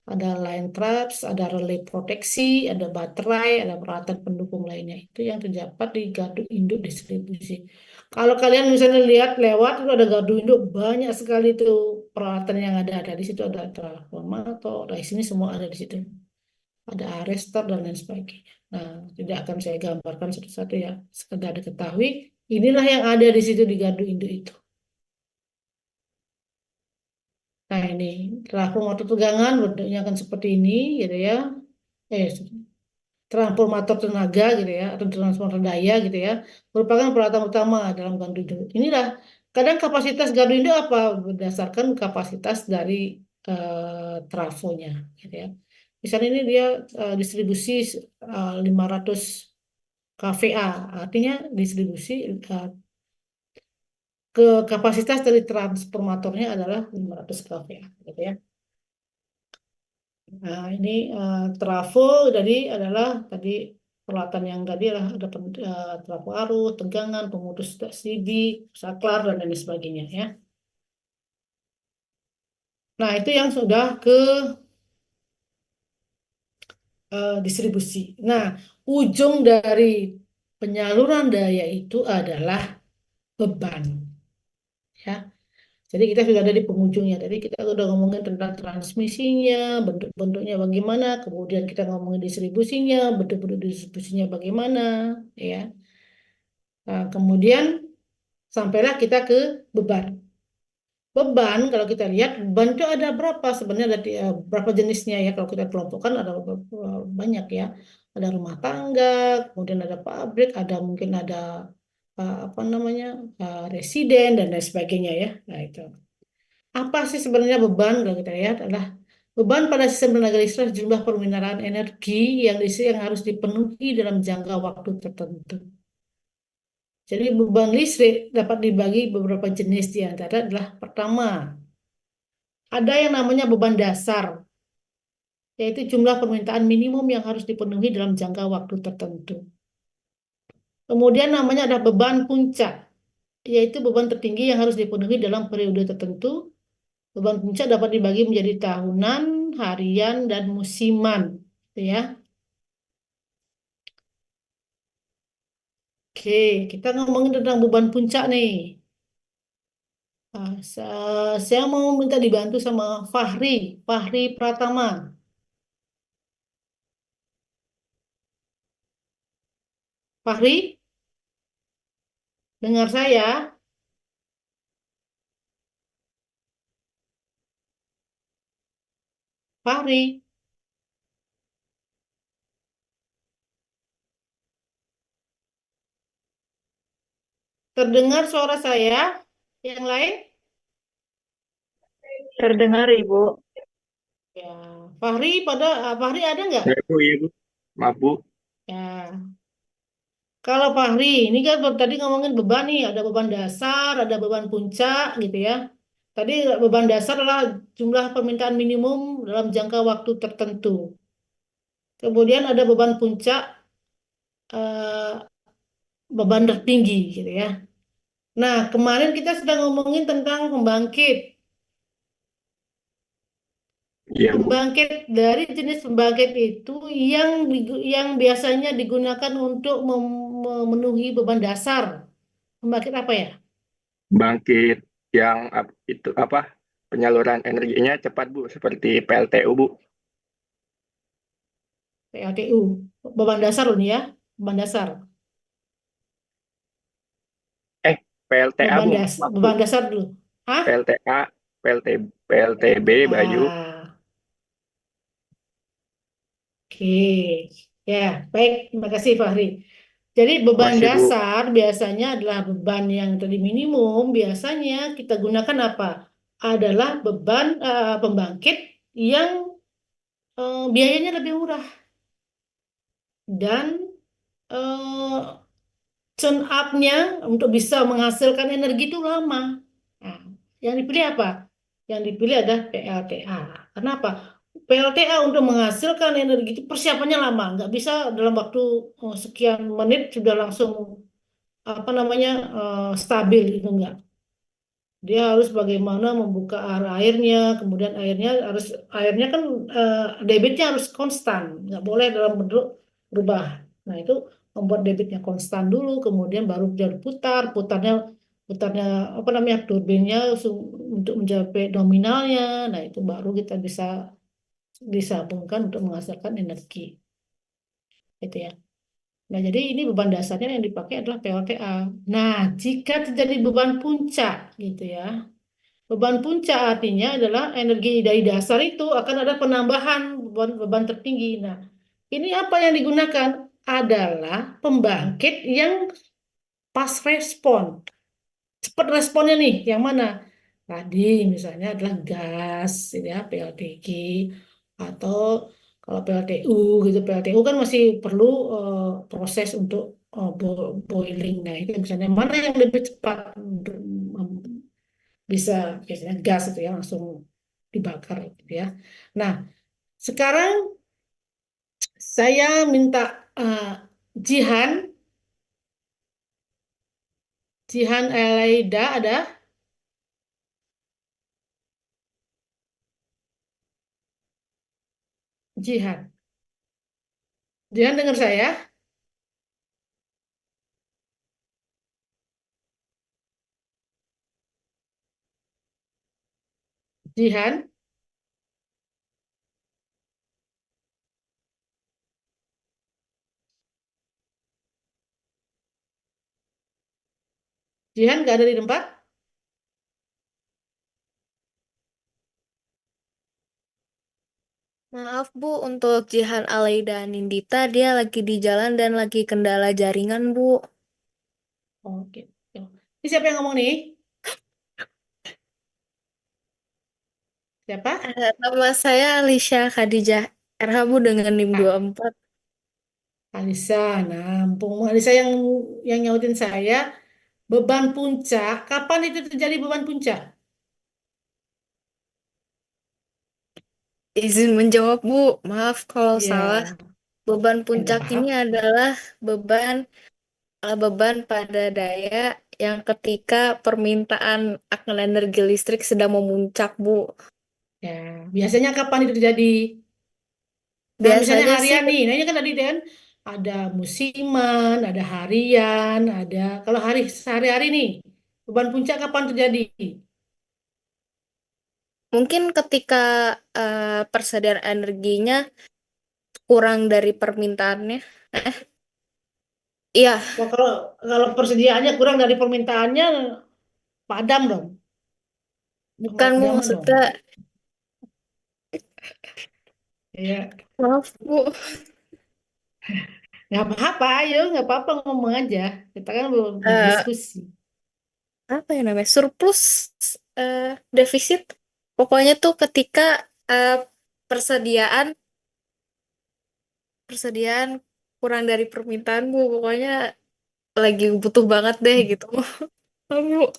Ada line traps, ada relay proteksi, ada baterai, ada peralatan pendukung lainnya. Itu yang terdapat di gardu induk distribusi. Kalau kalian misalnya lihat lewat itu ada gardu induk banyak sekali itu peralatan yang ada. Ada di situ ada transformator, di sini semua ada di situ. Ada arrestor dan lain sebagainya. Nah, tidak akan saya gambarkan satu-satu ya. Sekedar diketahui, inilah yang ada di situ di gardu induk itu. Nah, ini transformator tegangan bentuknya akan seperti ini gitu ya. Eh, transformator tenaga gitu ya atau transformator daya gitu ya merupakan peralatan utama dalam gardu induk. Inilah kadang kapasitas gardu induk apa berdasarkan kapasitas dari trafonya gitu ya. Misalnya ini dia distribusi 500 kVA, artinya distribusi ke kapasitas dari transformatornya adalah 500 kVA gitu ya. Nah, ini trafo jadi adalah tadi peralatan yang tadi lah ada trafo arus, tegangan, pemutus CD, saklar dan lain sebagainya ya. Nah, itu yang sudah ke distribusi. Nah, ujung dari penyaluran daya itu adalah beban ya. Jadi kita sudah ada di penghujungnya. Tadi kita sudah ngomongin tentang transmisinya, bentuk-bentuknya bagaimana, kemudian kita ngomongin distribusinya, bentuk-bentuk distribusinya bagaimana, ya. Nah, kemudian sampailah kita ke beban. Beban kalau kita lihat beban itu ada berapa sebenarnya ada berapa jenisnya ya kalau kita kelompokkan ada banyak ya. Ada rumah tangga, kemudian ada pabrik, ada mungkin ada apa namanya residen dan lain sebagainya ya. Nah itu. Apa sih sebenarnya beban kalau kita lihat adalah beban pada sistem tenaga listrik jumlah permintaan energi yang harus dipenuhi dalam jangka waktu tertentu. Jadi beban listrik dapat dibagi beberapa jenis di antara adalah pertama, ada yang namanya beban dasar, yaitu jumlah permintaan minimum yang harus dipenuhi dalam jangka waktu tertentu. Kemudian namanya ada beban puncak, yaitu beban tertinggi yang harus dipenuhi dalam periode tertentu. Beban puncak dapat dibagi menjadi tahunan, harian, dan musiman. Gitu ya. Oke, kita ngomongin tentang beban puncak nih. Nah, saya mau minta dibantu sama Fahri, Fahri Pratama. Fahri, dengar saya? Fahri, terdengar suara saya? Yang lain? Terdengar, Ibu. Ya, Fahri ada nggak? Ya, Bu, iya, Bu. Maaf, Bu. Ya, kalau Fahri, ini kan tadi ngomongin beban nih, ada beban dasar, ada beban puncak gitu ya. Tadi beban dasar adalah jumlah permintaan minimum dalam jangka waktu tertentu. Kemudian ada beban puncak, eh, beban tertinggi gitu ya. Nah, kemarin kita sudah ngomongin tentang pembangkit. Iya, Bu. Pembangkit dari jenis pembangkit itu yang biasanya digunakan untuk memenuhi beban dasar. Pembangkit apa ya? Bangkit yang itu apa? Penyaluran energinya cepat, Bu, seperti PLTU, Bu. PLTU. Beban dasar loh nih ya. Beban dasar. PLTA, Beban Bu. dasar, Maaf, Bu. beban dasar dulu. Hah? PLTA, PLTB, Bayu. Ah, oke. Ya, baik. Terima kasih Fahri. Jadi beban Masih, Bu. dasar biasanya adalah beban yang tadi minimum. Biasanya kita gunakan apa? Adalah beban pembangkit yang biayanya lebih murah dan eh, turn up-nya untuk bisa menghasilkan energi itu lama. Nah, yang dipilih apa? Yang dipilih adalah PLTA. Kenapa? PLTA untuk menghasilkan energi itu persiapannya lama, nggak bisa dalam waktu sekian menit sudah langsung apa namanya stabil itu enggak. Dia harus bagaimana membuka arah airnya, kemudian airnya kan debitnya harus konstan, nggak boleh dalam bentuk berubah. Nah itu membuat debitnya konstan dulu, kemudian baru dia putarnya putarnya apa namanya turbinnya untuk mencapai nominalnya. Nah itu baru kita bisa disambungkan untuk menghasilkan energi, gitu ya. Nah, jadi ini beban dasarnya yang dipakai adalah PLTA. Nah, jika terjadi beban puncak, gitu ya. Beban puncak artinya adalah energi dari dasar itu akan ada penambahan beban tertinggi. Nah, ini apa yang digunakan? Adalah pembangkit yang pas respon. Cepat responnya nih, yang mana? Tadi misalnya adalah gas, ya, PLTG, atau kalau PLTU gitu, PLTU kan masih perlu proses untuk boiling. Nah, itu misalnya mana yang lebih cepat untuk bisa biasanya gas itu ya langsung dibakar gitu ya. Nah, sekarang saya minta Jihan, Jihan Elaida ada? Jihan. Jihan dengar saya? Jihan, Jihan nggak ada di tempat? Maaf Bu, untuk Jihan Alaida Nindita dia lagi di jalan dan lagi kendala jaringan Bu. Oke. Ini siapa yang ngomong nih? Siapa? Nama saya Alicia Khadijah RH Bu dengan NIM Ah, 24. Alisa. Nah, Mumpung Alisa yang nyautin saya, beban puncak. Kapan itu terjadi beban puncak? Izin menjawab Bu, maaf kalau salah. Ya, Beban nggak puncak paham. ini adalah beban beban pada daya yang ketika permintaan akan energi listrik sedang memuncak Bu. Ya, biasanya kapan itu terjadi? Nah, misalnya Biasanya sih harian nih. Nah, ini kan tadi kan ada musiman, ada harian, ada kalau sehari-hari nih, beban puncak kapan terjadi? mungkin ketika persediaan energinya kurang dari permintaannya. Eh, iya, Wah, kalau persediaannya kurang dari permintaannya, padam dong, bukan Bu pemadaman dong. maksudnya. Ya, Maaf Bu. nggak apa-apa, ayo, nggak apa-apa ngomong aja. Kita kan belum Eh, diskusi. apa ya namanya? Surplus eh, defisit. Pokoknya tuh ketika eh, persediaan persediaan kurang dari permintaan Bu. Pokoknya lagi butuh banget deh gitu. Bu.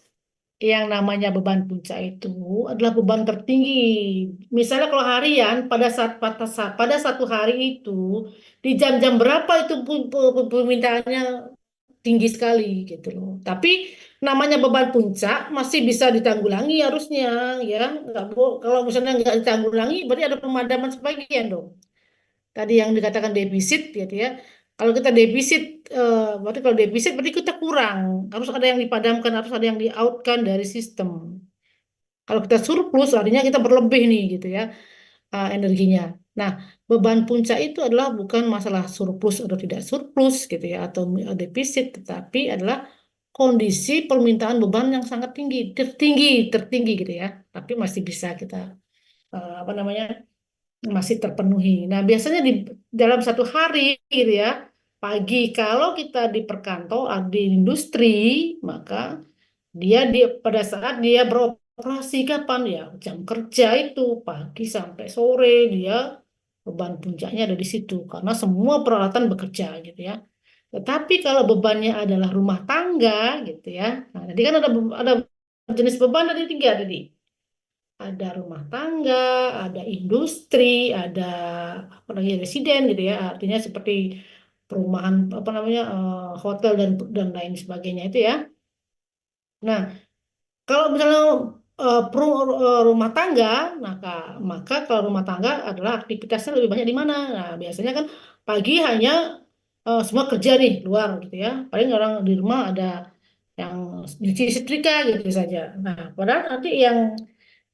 Yang namanya beban puncak itu adalah beban tertinggi. Misalnya kalau harian, pada satu hari itu, di jam-jam berapa itu permintaannya tinggi sekali gitu loh. Tapi namanya beban puncak masih bisa ditanggulangi harusnya, ya. Kalau misalnya nggak ditanggulangi, berarti ada pemadaman sebagian dong. Tadi yang dikatakan defisit, gitu ya. Kalau kita defisit, berarti kalau defisit berarti kita kurang. Harus ada yang dipadamkan, harus ada yang di-outkan dari sistem. Kalau kita surplus, artinya kita berlebih nih, gitu ya, energinya. Nah, beban puncak itu adalah bukan masalah surplus atau tidak surplus, gitu ya, atau defisit, tetapi adalah kondisi permintaan beban yang sangat tinggi, tertinggi, gitu ya. Tapi masih bisa kita, apa namanya, masih terpenuhi. Nah, biasanya di dalam satu hari, gitu ya, pagi kalau kita di perkantoran, di industri, maka pada saat dia beroperasi kapan ya, jam kerja itu pagi sampai sore, dia beban puncaknya ada di situ karena semua peralatan bekerja, gitu ya. Tetapi kalau bebannya adalah rumah tangga, gitu ya. Nah, tadi kan ada jenis beban, ada tiga tadi. Ada rumah tangga, ada industri, ada apa lagi, residen, gitu ya. Artinya seperti perumahan, apa namanya, hotel dan lain sebagainya itu ya. Nah, kalau misalnya rumah tangga, maka kalau rumah tangga adalah aktivitasnya lebih banyak di mana? Nah, biasanya kan pagi hanya semua kerja nih luar, gitu ya. Paling orang di rumah ada yang nyuci setrika gitu saja. Nah, padahal nanti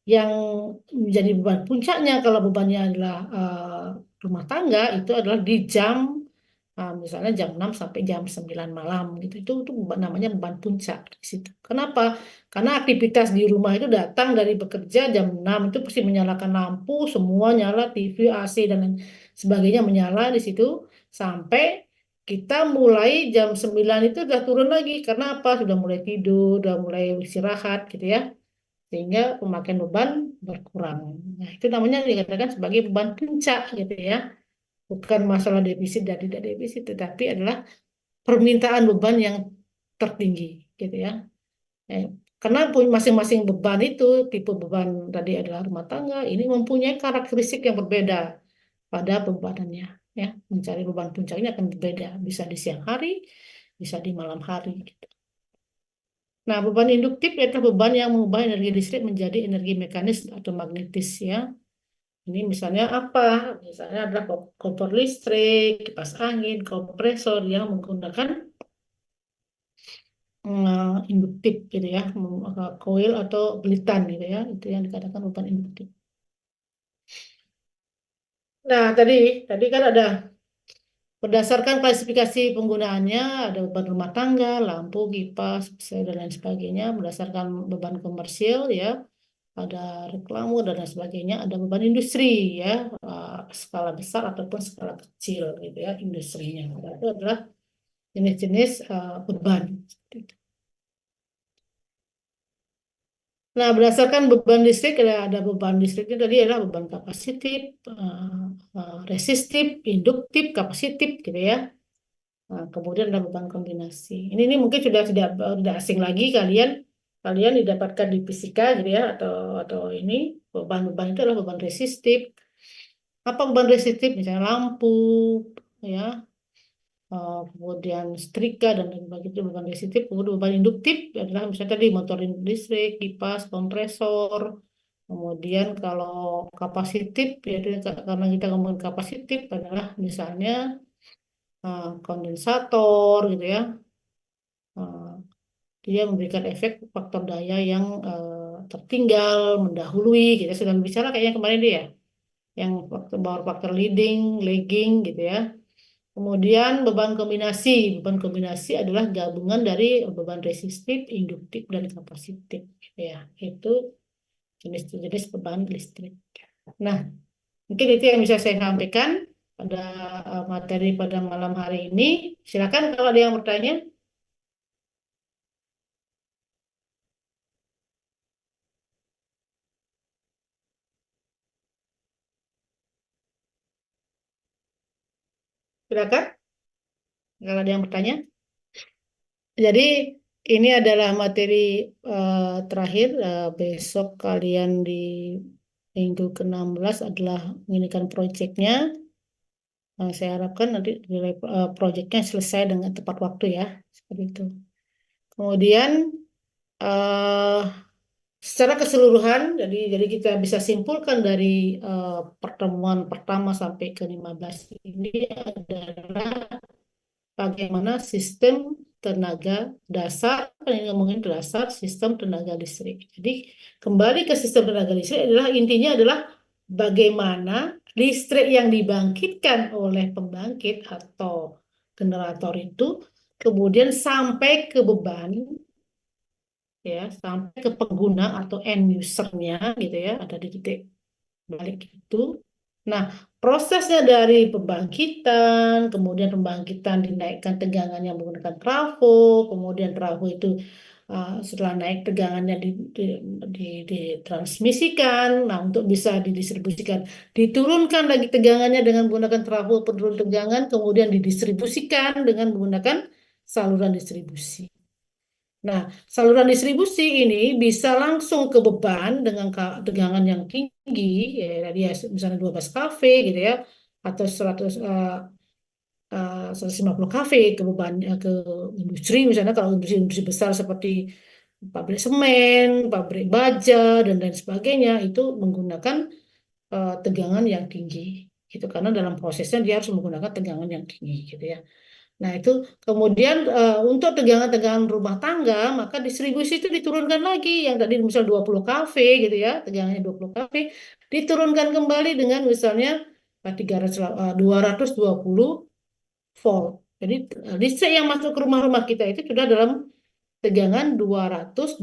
yang menjadi beban puncaknya kalau bebannya adalah rumah tangga itu adalah di jam, misalnya jam 6 sampai jam 9 malam gitu. Itu namanya beban puncak di situ. Kenapa? Karena aktivitas di rumah itu datang dari bekerja jam 6 itu pasti menyalakan lampu, semua nyala, TV, AC dan lain sebagainya menyala di situ sampai kita mulai jam 9 itu udah turun lagi. Karena apa? Sudah mulai tidur, sudah mulai istirahat, gitu ya, sehingga pemakaian beban berkurang. Nah, itu namanya dikatakan sebagai beban puncak, gitu ya. Bukan masalah defisit dan tidak defisit, tetapi adalah permintaan beban yang tertinggi, gitu ya. Eh, karena masing-masing beban itu, tipe beban tadi adalah rumah tangga, ini mempunyai karakteristik yang berbeda pada bebanannya. Ya, mencari beban puncak ini akan berbeda, bisa di siang hari, bisa di malam hari, gitu. Nah, beban induktif yaitu beban yang mengubah energi listrik menjadi energi mekanis atau magnetis, ya. Ini misalnya apa? Misalnya adalah kompor listrik, kipas angin, kompresor yang menggunakan induktif, gitu ya, koil atau belitan, gitu ya. Itu yang dikatakan beban induktif. Nah, tadi kan ada berdasarkan klasifikasi penggunaannya, ada beban rumah tangga, lampu, kipas, dan lain sebagainya. Berdasarkan beban komersil, ya, ada reklame dan lain sebagainya, ada beban industri, ya, skala besar ataupun skala kecil, gitu ya, industrinya. Nah, itu adalah jenis-jenis beban. Seperti itu. Nah, berdasarkan beban listrik, ada beban listriknya tadi adalah beban kapasitif, resistif, induktif, kapasitif, gitu ya. Nah, kemudian ada beban kombinasi. Ini mungkin sudah asing lagi kalian didapatkan di fisika, gitu ya, atau ini beban-beban itu adalah beban resistif. Apa beban resistif? Misalnya lampu, ya, kemudian setrika dan lain sebagainya, itu beban resistif. Kemudian beban induktif adalah misalnya tadi motor listrik, kipas, kompresor. Kemudian kalau kapasitif, yaitu karena kita ngomongin kapasitif adalah misalnya kondensator, gitu ya. Eh, Dia memberikan efek faktor daya yang tertinggal, mendahului. Kita sudah bicara kayaknya kemarin dia, yang faktor leading, lagging, gitu ya. Kemudian beban kombinasi. Beban kombinasi adalah gabungan dari beban resistif, induktif, dan kapasitif, gitu ya. Itu jenis-jenis beban listrik. Nah, mungkin itu yang bisa saya sampaikan pada materi pada malam hari ini. Silakan kalau ada yang bertanya. Silakan kalau ada yang bertanya. Jadi ini adalah materi terakhir. Besok kalian di minggu ke-16 adalah menginginkan proyeknya. Saya harapkan nanti proyeknya selesai dengan tepat waktu, ya. Seperti itu. Kemudian eh secara keseluruhan, jadi kita bisa simpulkan dari pertemuan pertama sampai ke 15 ini adalah bagaimana sistem tenaga dasar, kan ini ngomongin dasar sistem tenaga listrik. Jadi kembali ke sistem tenaga listrik adalah intinya adalah bagaimana listrik yang dibangkitkan oleh pembangkit atau generator itu kemudian sampai ke beban, ya, sampai ke pengguna atau end usernya gitu ya, ada di titik balik itu. Nah, prosesnya dari pembangkitan, kemudian pembangkitan dinaikkan tegangannya menggunakan trafo, kemudian trafo itu setelah naik tegangannya ditransmisikan. Nah, untuk bisa didistribusikan, diturunkan lagi tegangannya dengan menggunakan trafo penurun tegangan, kemudian didistribusikan dengan menggunakan saluran distribusi. Nah, saluran distribusi ini bisa langsung ke beban dengan tegangan yang tinggi, ya, tadi ya, misalnya 12 kV gitu ya, atau 150 kV ke beban ke industri, misalnya kalau industri-industri besar seperti pabrik semen, pabrik baja, dan lain sebagainya, itu menggunakan tegangan yang tinggi. Gitu, karena dalam prosesnya dia harus menggunakan tegangan yang tinggi gitu ya. Nah, itu kemudian untuk tegangan-tegangan rumah tangga, maka distribusi itu diturunkan lagi. Yang tadi misal 20 kV gitu ya, tegangannya 20 kV, diturunkan kembali dengan misalnya 220 volt. Jadi listrik yang masuk ke rumah-rumah kita itu sudah dalam tegangan 220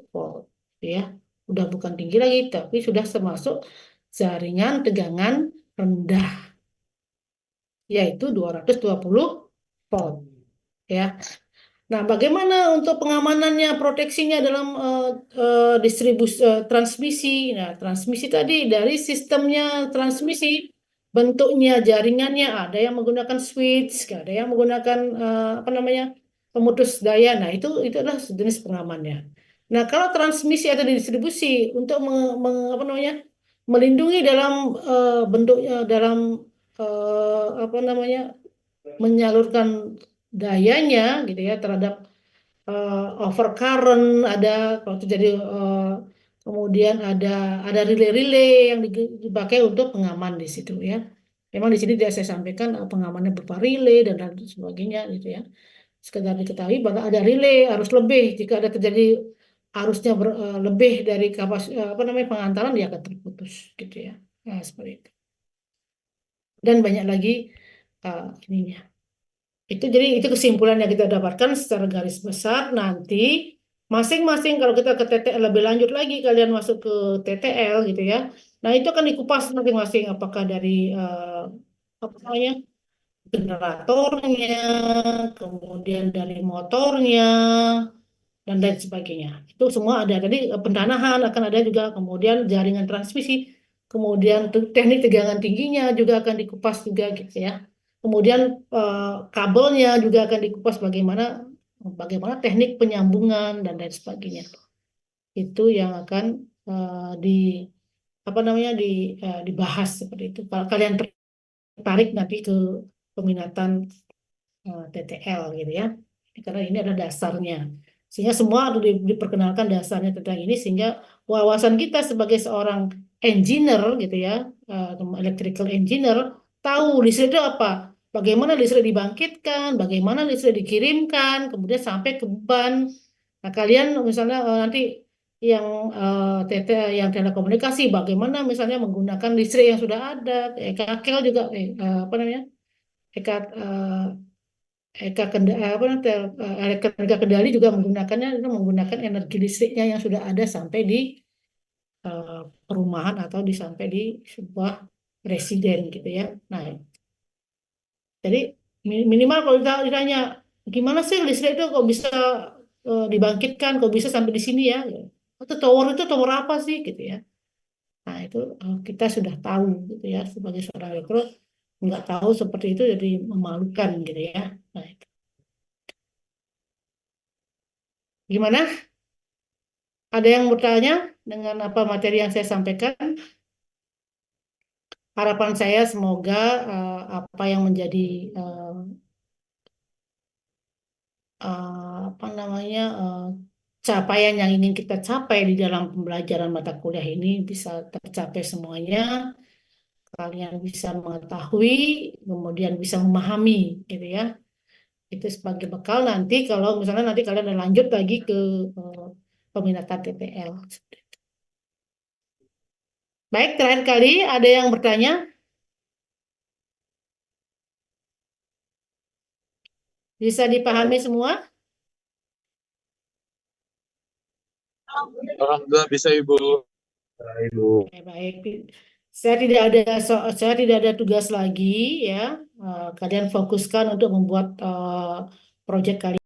volt. Ya, udah bukan tinggi lagi, tapi sudah termasuk jaringan tegangan rendah, yaitu 220 volt. Ya. Nah, bagaimana untuk pengamanannya, proteksinya dalam distribusi transmisi? Nah, transmisi tadi dari sistemnya transmisi, bentuknya, jaringannya, ada yang menggunakan switch, ada yang menggunakan apa namanya, pemutus daya. Nah, itu adalah jenis pengamannya. Nah, kalau transmisi atau distribusi untuk apa namanya, melindungi dalam bentuknya, dalam apa namanya, menyalurkan dayanya gitu ya terhadap overcurrent, ada kalau terjadi kemudian ada relay-relay yang dipakai untuk pengaman di situ ya. Memang di sini dia saya sampaikan pengamannya berupa relay dan lain sebagainya gitu ya. Sekedar diketahui bahwa ada relay arus lebih, jika ada terjadi arusnya lebih dari apa namanya pengantaran, dia akan terputus gitu ya. Nah, seperti itu. Dan banyak lagi ininya. Itu jadi itu kesimpulan yang kita dapatkan secara garis besar. Nanti masing-masing kalau kita ke TTL lebih lanjut lagi, kalian masuk ke TTL gitu ya. Nah, itu akan dikupas masing-masing apakah dari apa namanya, generatornya, kemudian dari motornya, dan lain sebagainya. Itu semua ada. Jadi pendanahan akan ada juga, kemudian jaringan transmisi, kemudian teknik tegangan tingginya juga akan dikupas juga gitu ya. Kemudian kabelnya juga akan dikupas bagaimana bagaimana teknik penyambungan dan lain sebagainya. Itu yang akan di apa namanya dibahas seperti itu. Kalau kalian tertarik nanti ke peminatan TTL gitu ya. Karena ini adalah dasarnya. Sehingga semua diperkenalkan dasarnya tentang ini sehingga wawasan kita sebagai seorang engineer gitu ya, electrical engineer, tahu listrik itu apa, bagaimana listrik dibangkitkan, bagaimana listrik dikirimkan, kemudian sampai ke beban. Nah, kalian misalnya nanti yang TT yang telekomunikasi, bagaimana misalnya menggunakan listrik yang sudah ada, KKL juga, apa namanya, Eka apa nanti tenaga kendali juga menggunakannya itu menggunakan energi listriknya yang sudah ada sampai di eh, perumahan atau sampai di sebuah residen gitu ya. Nah, jadi minimal kalau ditanya gimana sih listrik itu kok bisa dibangkitkan, kok bisa sampai di sini ya? Itu tower apa sih gitu ya? Nah, itu kita sudah tahu gitu ya, sebagai seorang elektro nggak tahu seperti itu jadi memalukan gitu ya. Nah, itu. Gimana? Ada yang bertanya dengan apa materi yang saya sampaikan? Harapan saya semoga apa yang menjadi apa namanya capaian yang ingin kita capai di dalam pembelajaran mata kuliah ini bisa tercapai semuanya, kalian bisa mengetahui, kemudian bisa memahami, gitu ya. Itu sebagai bekal nanti kalau misalnya nanti kalian ada lanjut lagi ke eh, peminatan TPL. Baik, terakhir kali ada yang bertanya? Bisa dipahami semua? Alhamdulillah bisa Ibu. Ibu. Oke, baik. Saya tidak ada tugas lagi ya. Kalian fokuskan untuk membuat proyek kalian.